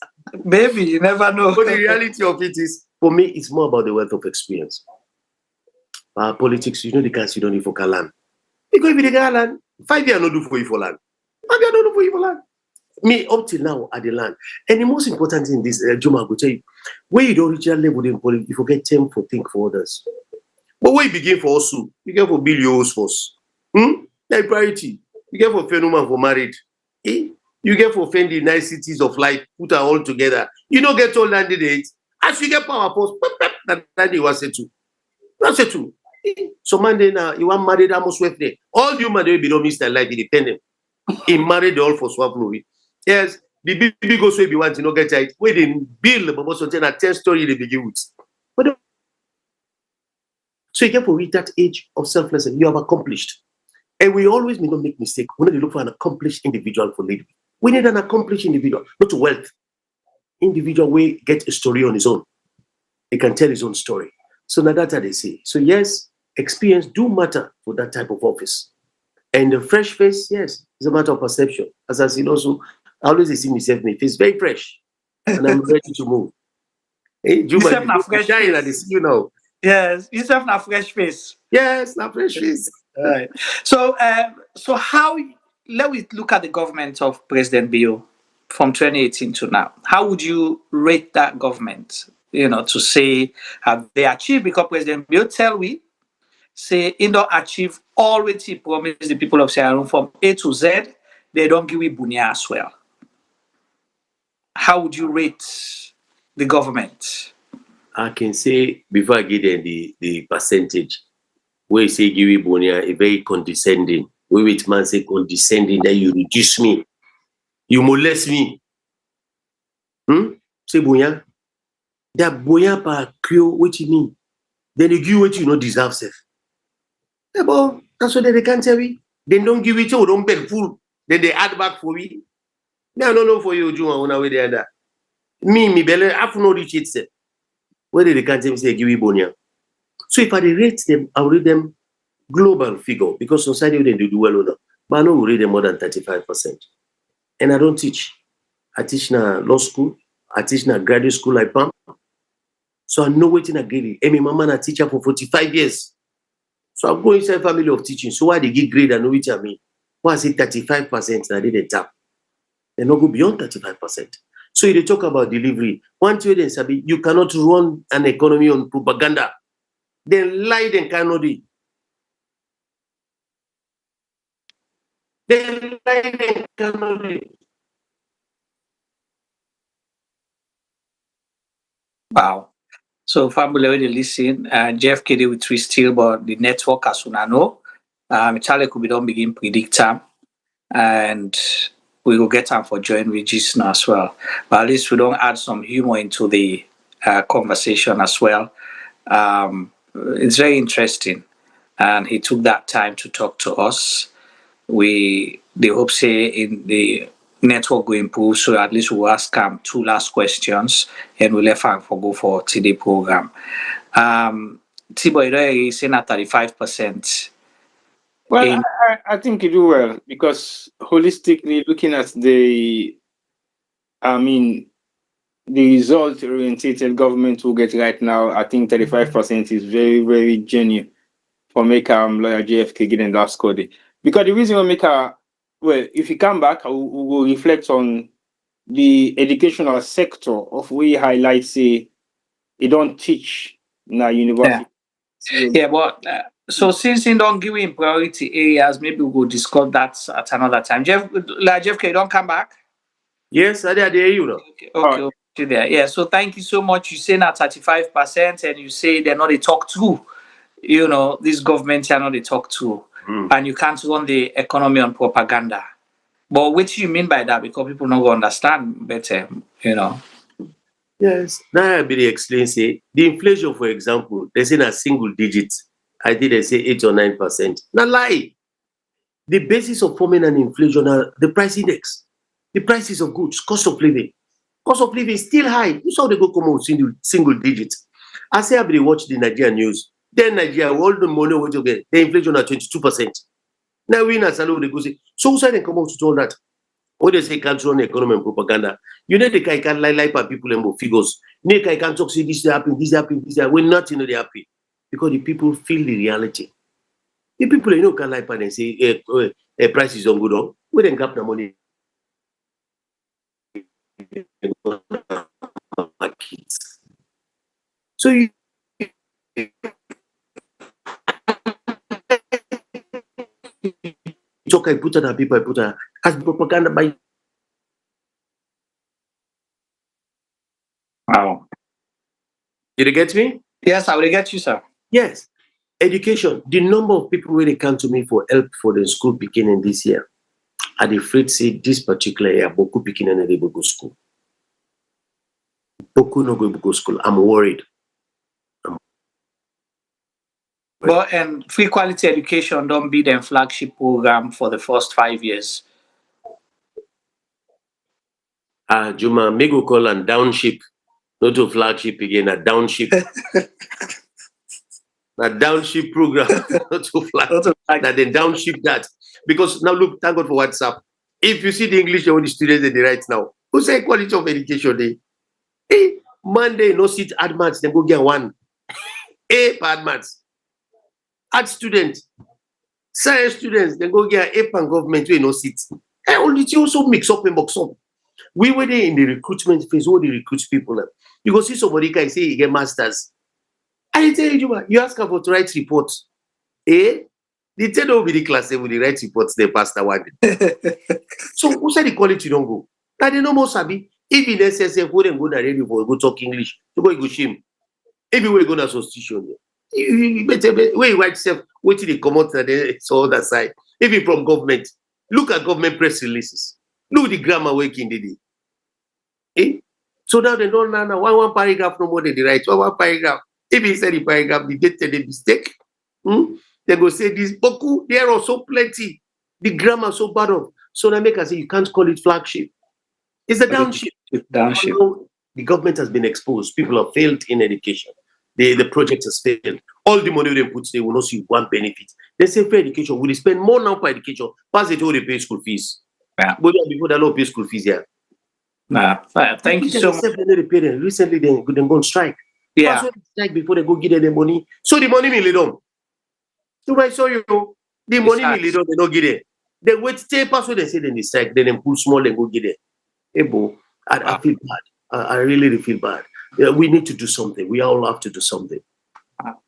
Speaker 2: Maybe you never know.
Speaker 3: But the reality of it is, for me, it's more about the wealth of experience. Politics, the guys you don't need for land. Because if you get land, 5 years not do for you for land. 5 years not do for you for land. Me up till now at the land. And the most important thing in this, Juma, I will tell you, when you don't reach that level in politics, you forget time for think for others. But when you begin for us, you begin for build your house first. Like priority. You get for phenomenon for married. You get for offend the niceties of life, put it all together. You don't get all candidates. As you get power post, that you was settled. That's it too. So man, then you want married almost with there. All you married be don't miss their life independent. He married all for swap movie. Yes, the big goes way be want to not get it. Where they build but also tell a 10 story they begin with. But so you get for reach that age of selflessness, you have accomplished. And we always may not make mistake. We need to look for an accomplished individual for leadership. We need an accomplished individual, not wealth. Individual will get a story on his own. He can tell his own story. So now that's how they say. So yes, experience do matter for that type of office. And the fresh face, yes, it's a matter of perception. As I said also, I always see myself, my face very fresh, and I'm ready to move. Hey, Juba,
Speaker 2: Yourself na fresh face.
Speaker 3: you know.
Speaker 2: Yes, yourself na fresh face.
Speaker 3: Yes, na fresh face.
Speaker 2: All right. So, so how? Let we look at the government of President Bio from 2018 to now. How would you rate that government? You know, to say have they achieved, because President Bio tell we say he don't achieve all what he promised the people of Sierra Leone from A to Z. They don't give we bunia as well. How would you rate the government?
Speaker 3: I can say, before I get in the percentage, where you say give me Bonia, a very condescending. Where it man say condescending, that you reduce me, you molest me. Say Bonia, that Bonia pa Kyo, what you mean? Then they give what you know deserve self. Yeah, but that's what they can't tell me. They don't give it to don't beg full. Then they add back for me. I don't know for you, Juma, when I way there. Me belly, I have no reach it. Where they can't tell me say give me Bonia. So if I rate them, I'll rate them global figure, because society they do well enough. But I know we rate them more than 35%. And I don't teach. I teach na law school. I teach na graduate school like PAM. So I know waiting again. And my mama na teacher for 45 years. So I'm going inside family of teaching. So why they get grade and know which I mean? Why I say 35% na they tap. They not go beyond 35%. So they talk about delivery. One thing they say, you cannot run an economy on propaganda. Then lie then cannot do. Then lie then cannot do.
Speaker 2: Wow. So family already listen. JFK they will twist still, but the network as soon as know. Charlie could be done begin predict time, and we will get time for join Regis now as well. But at least we don't add some humor into the conversation as well. It's very interesting, and he took that time to talk to us. They hope say in the network will improve, so at least we'll ask him 2 last questions and we'll let him go for today program. Tibo, you saying at 35%.
Speaker 1: Well, I think you do well, because holistically looking at the result-oriented government we get right now, I think 35% is very, very genuine for make lawyer JFK getting that score. Because the reason we make if you come back, we will reflect on the educational sector of we highlight, say, you don't teach in a university.
Speaker 2: Yeah, but so since you don't give him priority areas, maybe we'll discuss that at another time. JFK, don't come back.
Speaker 3: Yes, I did hear you now.
Speaker 2: Okay, there. Yeah, so thank you so much. You say now 35%, and you say they're not a talk to. You know, this government are not a talk to, and you can't run the economy on propaganda. But what do you mean by that? Because people don't understand better, you know.
Speaker 3: Yes, now I really explain, say, the inflation, for example, they say a single digit. I think they say 8 or 9%. Not lie. The basis of forming an inflation are the price index, the prices of goods, cost of living. Cost of living is still high. You saw they go come out single digits. I say I really watch the Nigerian news. Then Nigeria, all the money we get, the inflation at 22%. Now we in a salary they go say, so who said they come out to all that? When they say can't run economy and propaganda, you know they can't lie by people and figures. You know can't talk say this happened, this happened, this happened. When nothing they happy. Because the people feel the reality. The people you know can lie and say prices don't go down. We then gap the money. So you talk, I put on people, I put on as propaganda by.
Speaker 2: Wow.
Speaker 3: Did you get me?
Speaker 2: Yes, I will get you, sir.
Speaker 3: Yes. Education. The number of people when they come to me for help for the school beginning this year, I'd afraid to say this particular year, Boku beginning and they go school. Boku no go school. I'm worried.
Speaker 2: But free quality education don't be the flagship program for the first 5 years.
Speaker 3: Juma, me go call and downship, not to flagship again, a downship. a downship program to flag. Now then downship that. Because now look, thank God for WhatsApp. If you see the English all the students that they write now, who say quality of education day? Hey, Monday no sit admats, then go get one. A per admats. Art students, science students, then go get a pan government where no seats. And only you also mix up and box up. We were there in the recruitment phase, where they recruit people now. You go see somebody can say you get masters. I tell you, you ask about to write reports. Eh? The 10 will be the class with the write reports, they pass the one. So who said the quality don't go? Now they no more sabi. If in SSF, we don't go to radio for go talk English, you go shame. Everywhere you go to association. You better where you write self, wait till they come out and it's all that side. Even from government, look at government press releases. Look the grammar working the day. Eh? So now they don't know one paragraph no more than they write. One paragraph. If he said the paragraph, they did a mistake. They go say this boku, there are so plenty. The grammar so bad of. So they make us say you can't call it flagship. It's a downship.
Speaker 2: Downship.
Speaker 3: The government has been exposed. People have failed in education. The project has failed. All the money they put, they will not see one benefit. They say for education, will they spend more now for education? Pass it all they pay school fees.
Speaker 2: Yeah.
Speaker 3: But before they don't pay school fees, yeah.
Speaker 2: Nah. Thank you so much.
Speaker 3: Recently, they go on strike.
Speaker 2: Yeah.
Speaker 3: Pass the strike before they go get them the money. So the money will lead on. So I saw you, the money will lead on, they don't get it. They wait, stay pass what they say, then they strike, then they pull small and go get it. Hey, bro, I feel bad. I really feel bad. Yeah, we need to do something. We all have to do something.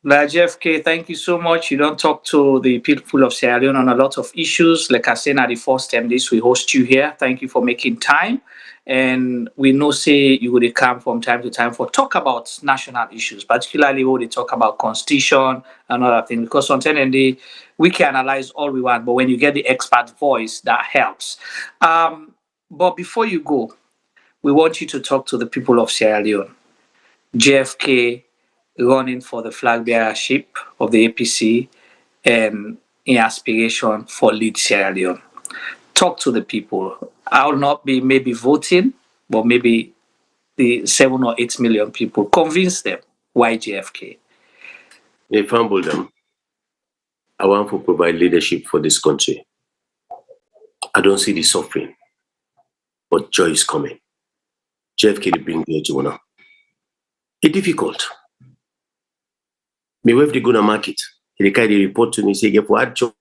Speaker 2: JFK, thank you so much. You don't talk to the people of Sierra Leone on a lot of issues. Like I said, at the first time this, we host you here. Thank you for making time. And we know say you will come from time to time for talk about national issues, particularly when they talk about constitution and other things. Because sometimes we can analyze all we want, but when you get the expert voice, that helps. But before you go, we want you to talk to the people of Sierra Leone. JFK running for the Flagbearership of the APC and in aspiration for lead Sierra Leone. Talk to the people. I will not be maybe voting, but maybe the 7 or 8 million people. Convince them why JFK.
Speaker 3: They fumble them. I want to provide leadership for this country. I don't see the suffering, but joy is coming. JFK will bring the joy. It's difficult. Me wave the go to market. They kind of report to me say, "Get for job."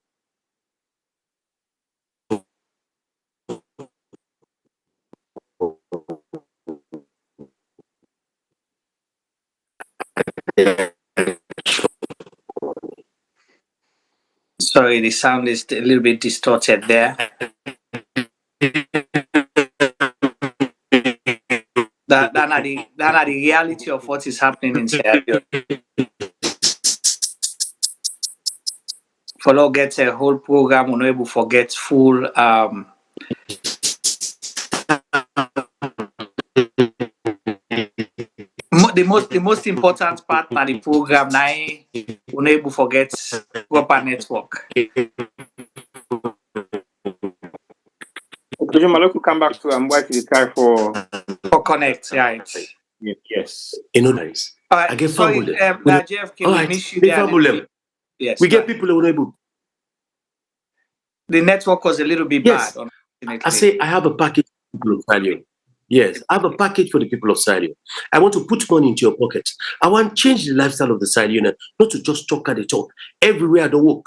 Speaker 2: Sorry, the sound is a little bit distorted there. That's not the reality of what is happening in Sierra Leone. Follow gets a whole program, we're not able to forget full the most important part of the program now we're not able to forget proper network.
Speaker 1: Okay, Malo could come back to why the car for
Speaker 2: connect, right?
Speaker 1: Yes.
Speaker 3: In other words, I get
Speaker 2: sorry, JFK, we miss you there. Yes,
Speaker 3: we get people who are able.
Speaker 2: The network was a little bit bad.
Speaker 3: I say I have a package for people of Sierra Leone. Yes, I have a package for the people of Sierra Leone. I want to put money into your pocket. I want to change the lifestyle of the Sierra Leone, not to just talk at the talk. Everywhere I don't work,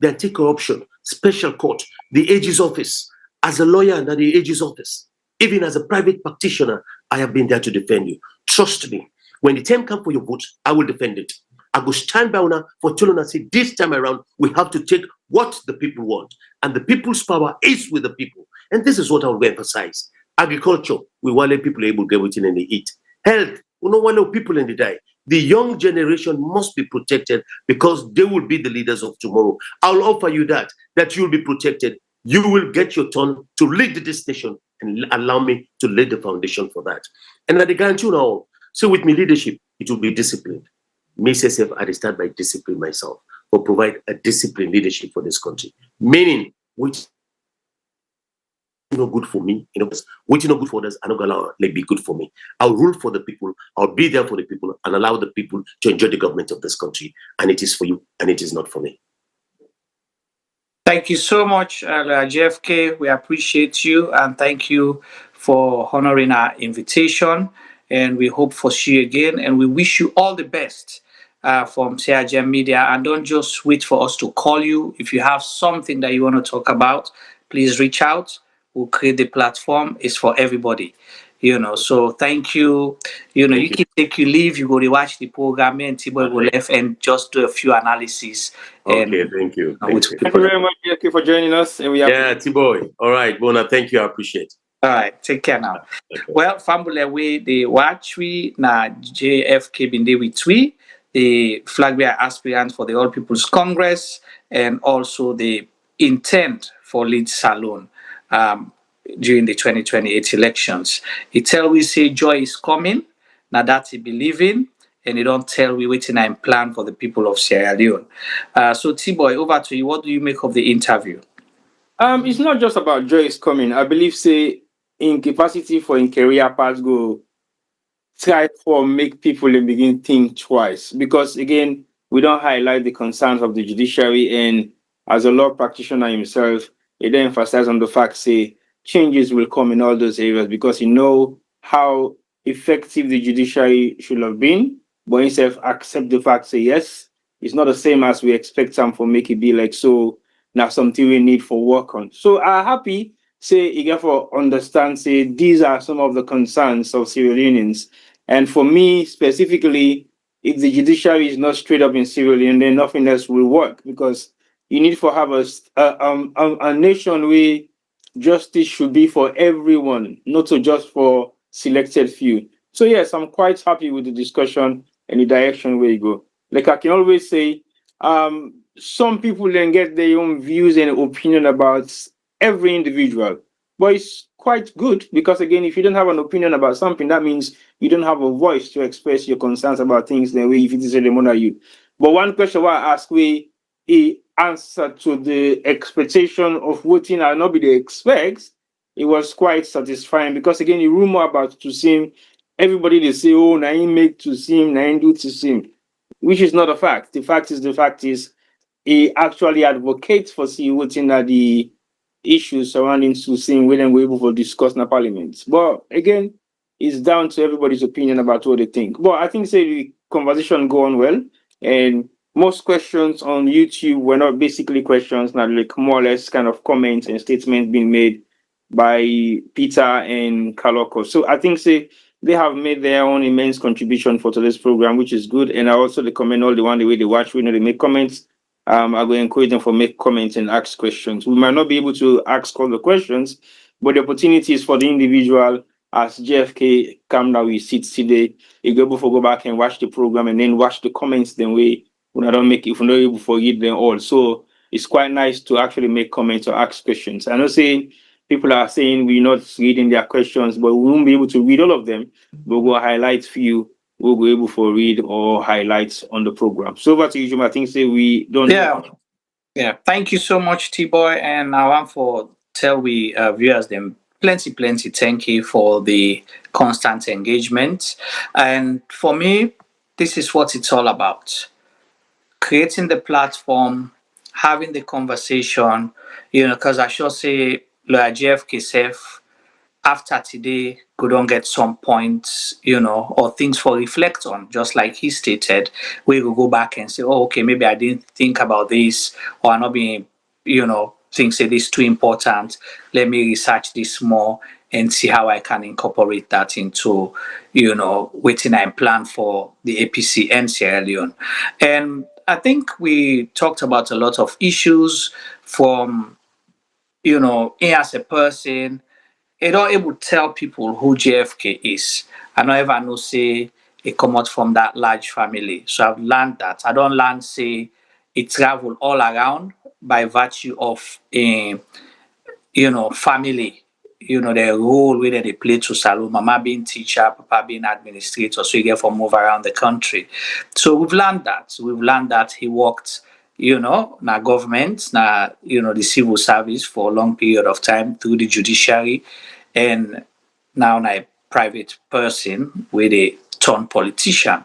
Speaker 3: the anti-corruption, special court, the AG's office. As a lawyer under the AG's office, even as a private practitioner, I have been there to defend you. Trust me, when the time comes for your vote, I will defend it. I will stand by Una for telling us this time around, we have to take what the people want. And the people's power is with the people. And this is what I will emphasize. Agriculture, we want people able to get within and they eat. Health, we don't want people in the die. The young generation must be protected because they will be the leaders of tomorrow. I'll offer you that you'll be protected. You will get your turn to lead this nation and allow me to lay the foundation for that. And I guarantee you now, so with my leadership, it will be disciplined. Me myself, I start by discipline myself or provide a disciplined leadership for this country. Meaning, which not good for me, waiting not good for others, I'm not gonna let it be good for me. I'll rule for the people, I'll be there for the people, and allow the people to enjoy the government of this country. And it is for you, and it is not for me.
Speaker 2: Thank you so much, JFK. We appreciate you, and thank you for honoring our invitation. And we hope to see you again, and we wish you all the best from Sierra Media. And don't just wait for us to call you. If you have something that you want to talk about, please reach out. We'll create the platform. It's for everybody. So thank you. You can take your leave, you go to watch the program, and T-Boy will left and just do a few analysis.
Speaker 3: Okay, thank you.
Speaker 1: Thank you very much, JFK, for joining us. And
Speaker 3: T-Boy. All right, Bona, thank you. I appreciate it.
Speaker 2: All right, take care now. Okay. Well, Fambule, we the watch we na JFK been with we, the Flagbearer aspirant for the All People's Congress, and also the intent for lead salon during the 2028 elections. He tell we say joy is coming, now that he believe in, and he don't tell we waiting and plan for the people of Sierra Leone. So T-Boy, over to you. What do you make of the interview?
Speaker 1: It's not just about joy is coming. I believe say in capacity for in career paths go try for make people and begin think twice, because again we don't highlight the concerns of the judiciary, and as a law practitioner himself, he then emphasize on the fact say changes will come in all those areas, because he know how effective the judiciary should have been, but himself accept the fact say yes, it's not the same as we expect some for make it be like so. Now something we need for work on. So I'm happy say you get for understand say these are some of the concerns of Sierra Leoneans. And for me specifically, if the judiciary is not straight up in Sierra Leone, then nothing else will work, because you need to have a nation where justice should be for everyone, not so just for selected few. So yes, I'm quite happy with the discussion and the direction where you go. Like I can always say, some people then get their own views and opinion about every individual, but it's quite good, because again, if you don't have an opinion about something, that means you don't have a voice to express your concerns about things the way if it is the one you. But one question I ask, we answer to the expectation of voting and not be the expects, it was quite satisfying, because again, the rumor about to see everybody they say, oh, na make to see him, na do to see him, which is not a fact. The fact is he actually advocates for voting at the issues surrounding Susin when we're able to discuss in the parliament. But again, it's down to everybody's opinion about what they think. But I think say the conversation go on well, and most questions on YouTube were not basically questions, not like more or less kind of comments and statements being made by Peter and Kaloko. So I think say they have made their own immense contribution for today's program, which is good. And I also recommend all the way they watch, we know they make comments. I will encourage them for make comments and ask questions. We might not be able to ask all the questions, but the opportunities for the individual, as JFK Kamara we sit today, you go able to go back and watch the program and then watch the comments. Then we don't make if we're not able to read them all. So it's quite nice to actually make comments or ask questions. I know say people are saying we're not reading their questions, but we won't be able to read all of them. But we'll highlight few. We'll be able to read or highlights on the program. So over to you, Jim. I think say we don't.
Speaker 2: Yeah. Thank you so much, T-Boy, and I want for tell we viewers them plenty thank you for the constant engagement. And for me, this is what it's all about: creating the platform, having the conversation. Because I sure say Lawyer JFK safe. After today, we don't get some points, or things for reflect on, just like he stated, we will go back and say, oh, okay, maybe I didn't think about this, or I'm not being, think say this is too important. Let me research this more and see how I can incorporate that into, waiting and plan for the APC and Sierra Leone. And I think we talked about a lot of issues from, him as a person. I don't able to tell people who JFK is. I don't ever know say he come out from that large family. So I've learned that. I don't learn say he travel all around by virtue of a family. The role where they play to salon. Mama being teacher, papa being administrator, so you get to move around the country. So we've learned that. We've learned that he worked na government, na, the civil service for a long period of time through the judiciary, and now na private person with a turn politician.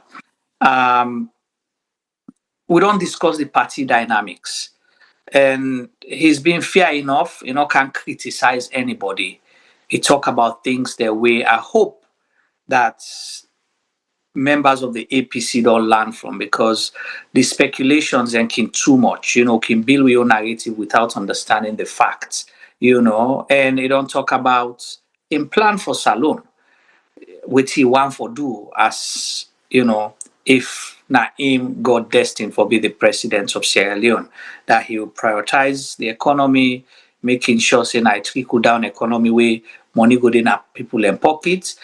Speaker 2: We don't discuss the party dynamics. And he's been fair enough, can't criticize anybody. He talk about things their way. I hope that members of the APC don't learn from, because the speculations and can too much, can build your narrative without understanding the facts, and they don't talk about in plan for Salone, which he want for do as, if Naim got destined for be the president of Sierra Leone, that he will prioritize the economy, making sure say na trickle down economy where money go in people in pockets.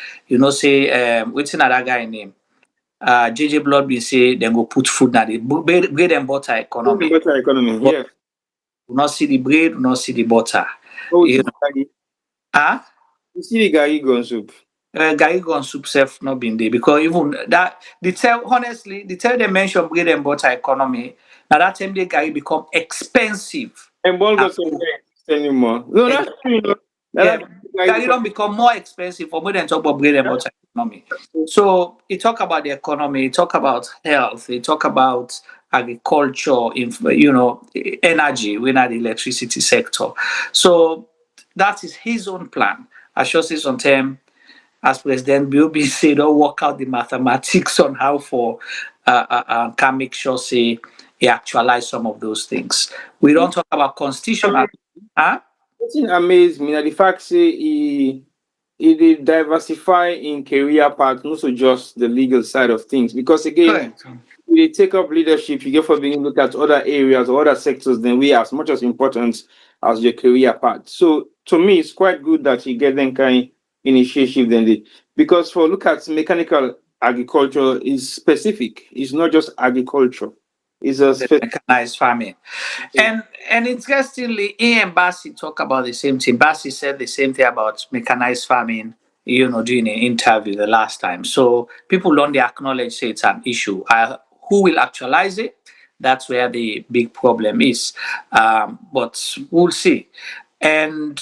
Speaker 2: Say what's another guy name? JJ Blood be say then go put food na the bread and butter economy.
Speaker 1: Butter economy,
Speaker 2: but
Speaker 1: yeah.
Speaker 2: We not see the bread, we not see the butter.
Speaker 1: Oh,
Speaker 2: You
Speaker 1: see the Gary gun soup.
Speaker 2: Gary gun soup self not been there, because even that honestly, the time they mention bread and butter economy, now that time the Gary become expensive.
Speaker 1: And ball got some anymore. No, that's true.
Speaker 2: Gary don't become more expensive for more than talk about bread and butter economy. So he talk about the economy, he talk about health, he talk about agriculture, energy, we're not the electricity sector. So that is his own plan. I should say sometimes, as President Biobi said, don't work out the mathematics on how for can make sure say he actualize some of those things. We don't talk about constitutional.
Speaker 1: What amazed me that the fact say he did diversify in career path, not so just the legal side of things. Because again, we take up leadership, you get for being look at other areas or other sectors, then we have as much as importance as your career path. So to me, it's quite good that you get them kind of initiative than the, because for look at mechanical agriculture is specific. It's not just agriculture. It's a
Speaker 2: mechanized farming. And interestingly, Ian Bassi talk about the same thing. Bassi said the same thing about mechanized farming, during an interview the last time. So people don't acknowledge say it's an issue. Who will actualize it? That's where the big problem is. But we'll see. And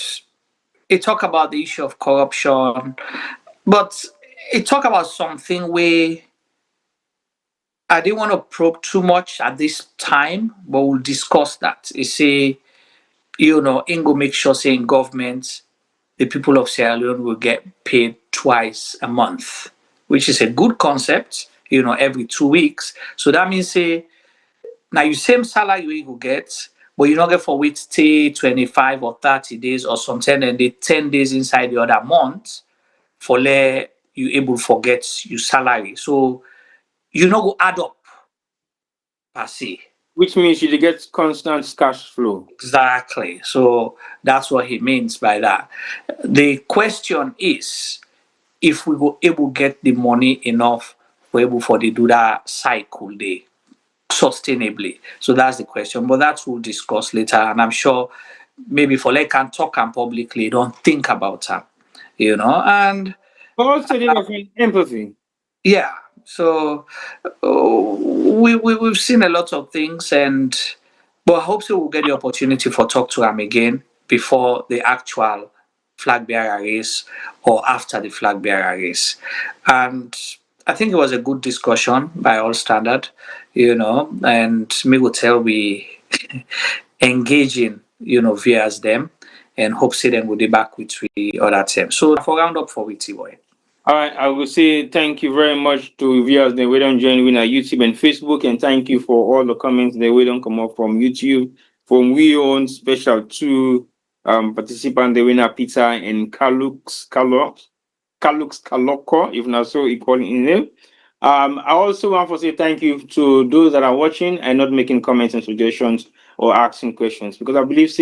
Speaker 2: it talk about the issue of corruption, but it talk about something where I didn't want to probe too much at this time, but we'll discuss that. You see, Ingo make sure saying government, the people of Sierra Leone will get paid twice a month, which is a good concept, every 2 weeks. So that means say, now you same salary you will get, but you don't get for which stay 25 or 30 days or something, and they 10 days inside the other month for let you able to forget your salary. So you not go add up per se.
Speaker 1: Which means you get constant cash flow.
Speaker 2: Exactly. So that's what he means by that. The question is, if we were able to get the money enough, we're able for the do that cycle day sustainably. So that's the question. But that we'll discuss later. And I'm sure maybe for like can talk and publicly don't think about that. And
Speaker 1: also empathy.
Speaker 2: Yeah. So we've seen a lot of things, but I hope so we'll get the opportunity for talk to him again before the actual flag bearer race or after the flag bearer race. And I think it was a good discussion by all standard, and me will tell we engaging, via them, and hope see them will be back with we other team. So for round up for Witty Boy.
Speaker 1: All right, I will say thank you very much to viewers that we don't join with our YouTube and Facebook, and thank you for all the comments that we don't come up from YouTube, from we own special to participant the winner Peter and Kalux Kaloko, if not so equal in name. I also want to say thank you to those that are watching and not making comments and suggestions or asking questions, because I believe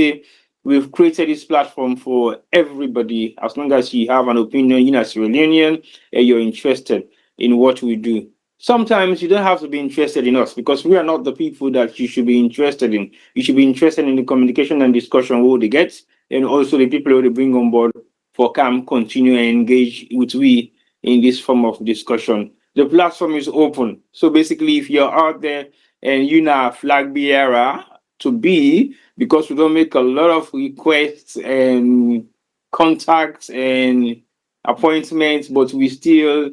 Speaker 1: we've created this platform for everybody. As long as you have an opinion, as Sierra Leonean, and you're interested in what we do. Sometimes you don't have to be interested in us, because we are not the people that you should be interested in. You should be interested in the communication and discussion we they get, and also the people who they bring on board for CAM continue and engage with we in this form of discussion. The platform is open. So basically, if you're out there and you now flag bearer to be, because we don't make a lot of requests and contacts and appointments, but we still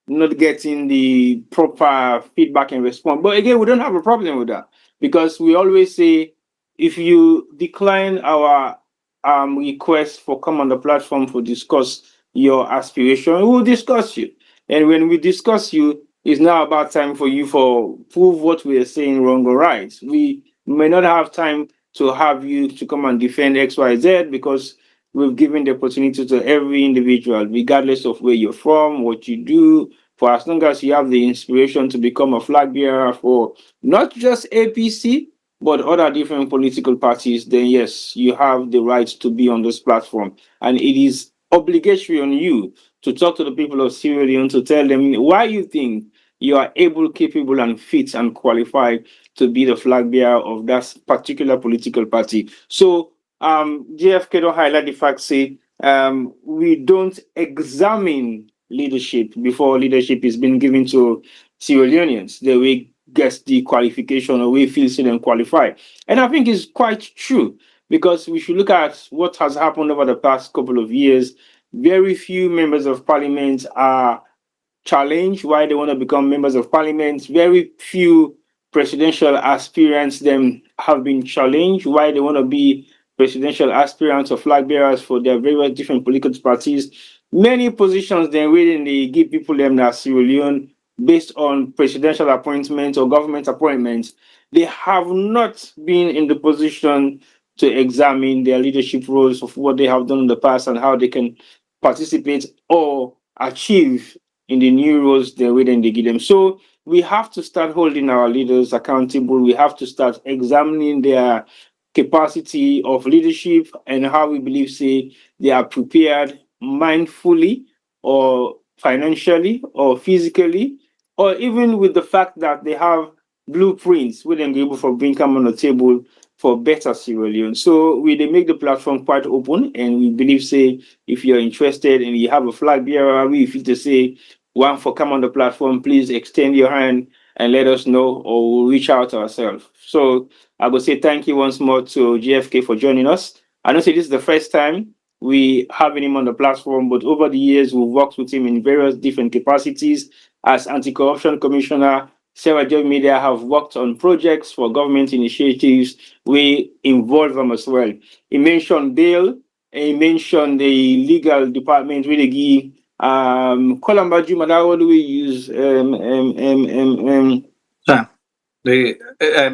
Speaker 1: not getting the proper feedback and response. But again, we don't have a problem with that, because we always say, if you decline our request for come on the platform for discuss your aspiration, we will discuss you. And when we discuss you, it's now about time for you for prove what we are saying wrong or right. We may not have time to have you to come and defend XYZ, because we've given the opportunity to every individual, regardless of where you're from, what you do, for as long as you have the inspiration to become a flag bearer for not just APC, but other different political parties, then yes, you have the right to be on this platform. And it is obligatory on you to talk to the people of Sierra Leone, to tell them why you think you are able, capable, and fit and qualified to be the flag bearer of that particular political party. So JFK don't highlight the fact, say, we don't examine leadership before leadership is being given to Sierra Leoneans. The way gets the qualification, or we feel them qualified. And I think it's quite true, because we should look at what has happened over the past couple of years. Very few members of parliament are challenged why they want to become members of parliament. Very few presidential aspirants them have been challenged why they want to be presidential aspirants or flag bearers for their various different political parties. Many positions then within they give people them that Sierra Leone based on presidential appointments or government appointments. They have not been in the position to examine their leadership roles of what they have done in the past and how they can participate or achieve in the new roles they're within they give them. So we have to start holding our leaders accountable. We have to start examining their capacity of leadership and how we believe, say, they are prepared mindfully or financially or physically, or even with the fact that they have blueprints with them able for bring come on the table for better Sierra Leone. So we they make the platform quite open, and we believe, say, if you're interested and you have a flag bearer, we feel to say one for come on the platform, please extend your hand and let us know, or we'll reach out ourselves. So I would say thank you once more to JFK for joining us. I know say this is the first time we having him on the platform, but over the years we've worked with him in various different capacities as Anti-Corruption Commissioner. Sierra Leone Media have worked on projects for government initiatives. We involve them as well. He mentioned bail, and he mentioned the legal department where they give Columba Juma, what do we use?
Speaker 2: The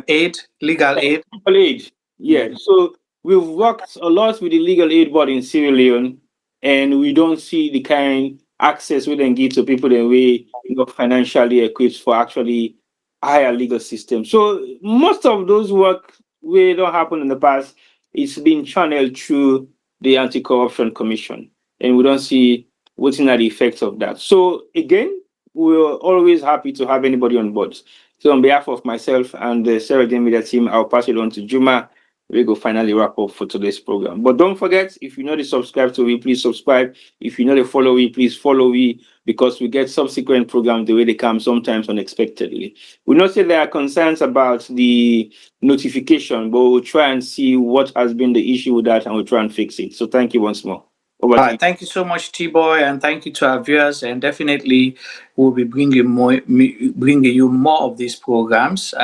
Speaker 2: aid, legal aid.
Speaker 1: Legal aid. Yeah. So we've worked a lot with the legal aid board in Sierra Leone, and we don't see the kind access we then give to people that we financially equipped for actually higher legal system. So most of those work we don't happen in the past, it's been channeled through the Anti-Corruption Commission, and we don't see what's in the effects of that. So again, we're always happy to have anybody on board. So on behalf of myself and the Sierra Leone Media team, I'll pass it on to Juma. We go finally wrap up for today's program. But don't forget, if you're not subscribed to me, please subscribe. If you're not follow me, please follow me, because we get subsequent programs the way they come, sometimes unexpectedly. We know say there are concerns about the notification, but we'll try and see what has been the issue with that, and we'll try and fix it. So thank you once more.
Speaker 2: All right, thank you so much, T-Boy, and thank you to our viewers. And definitely, we'll be bringing you more of these programs.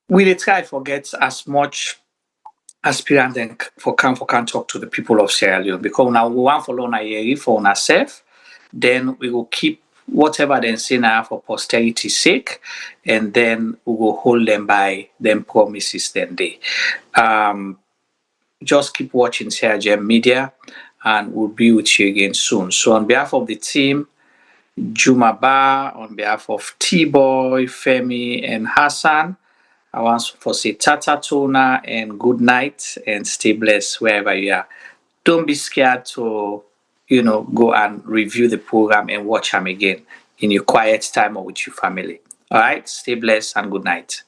Speaker 2: We try to get as much aspirant and can talk to the people of Sierra Leone, because now we want for loan a for ourselves. Then we will keep whatever they say now for posterity's sake, and then we will hold them by them promises. Then they. Just keep watching Sierra Leone Media, and we'll be with you again soon. So on behalf of the team, Juma Ba, on behalf of T-Boy, Femi, and Hassan, I want to say Tata Tona and good night, and stay blessed wherever you are. Don't be scared to, go and review the program and watch them again in your quiet time or with your family. All right, stay blessed and good night.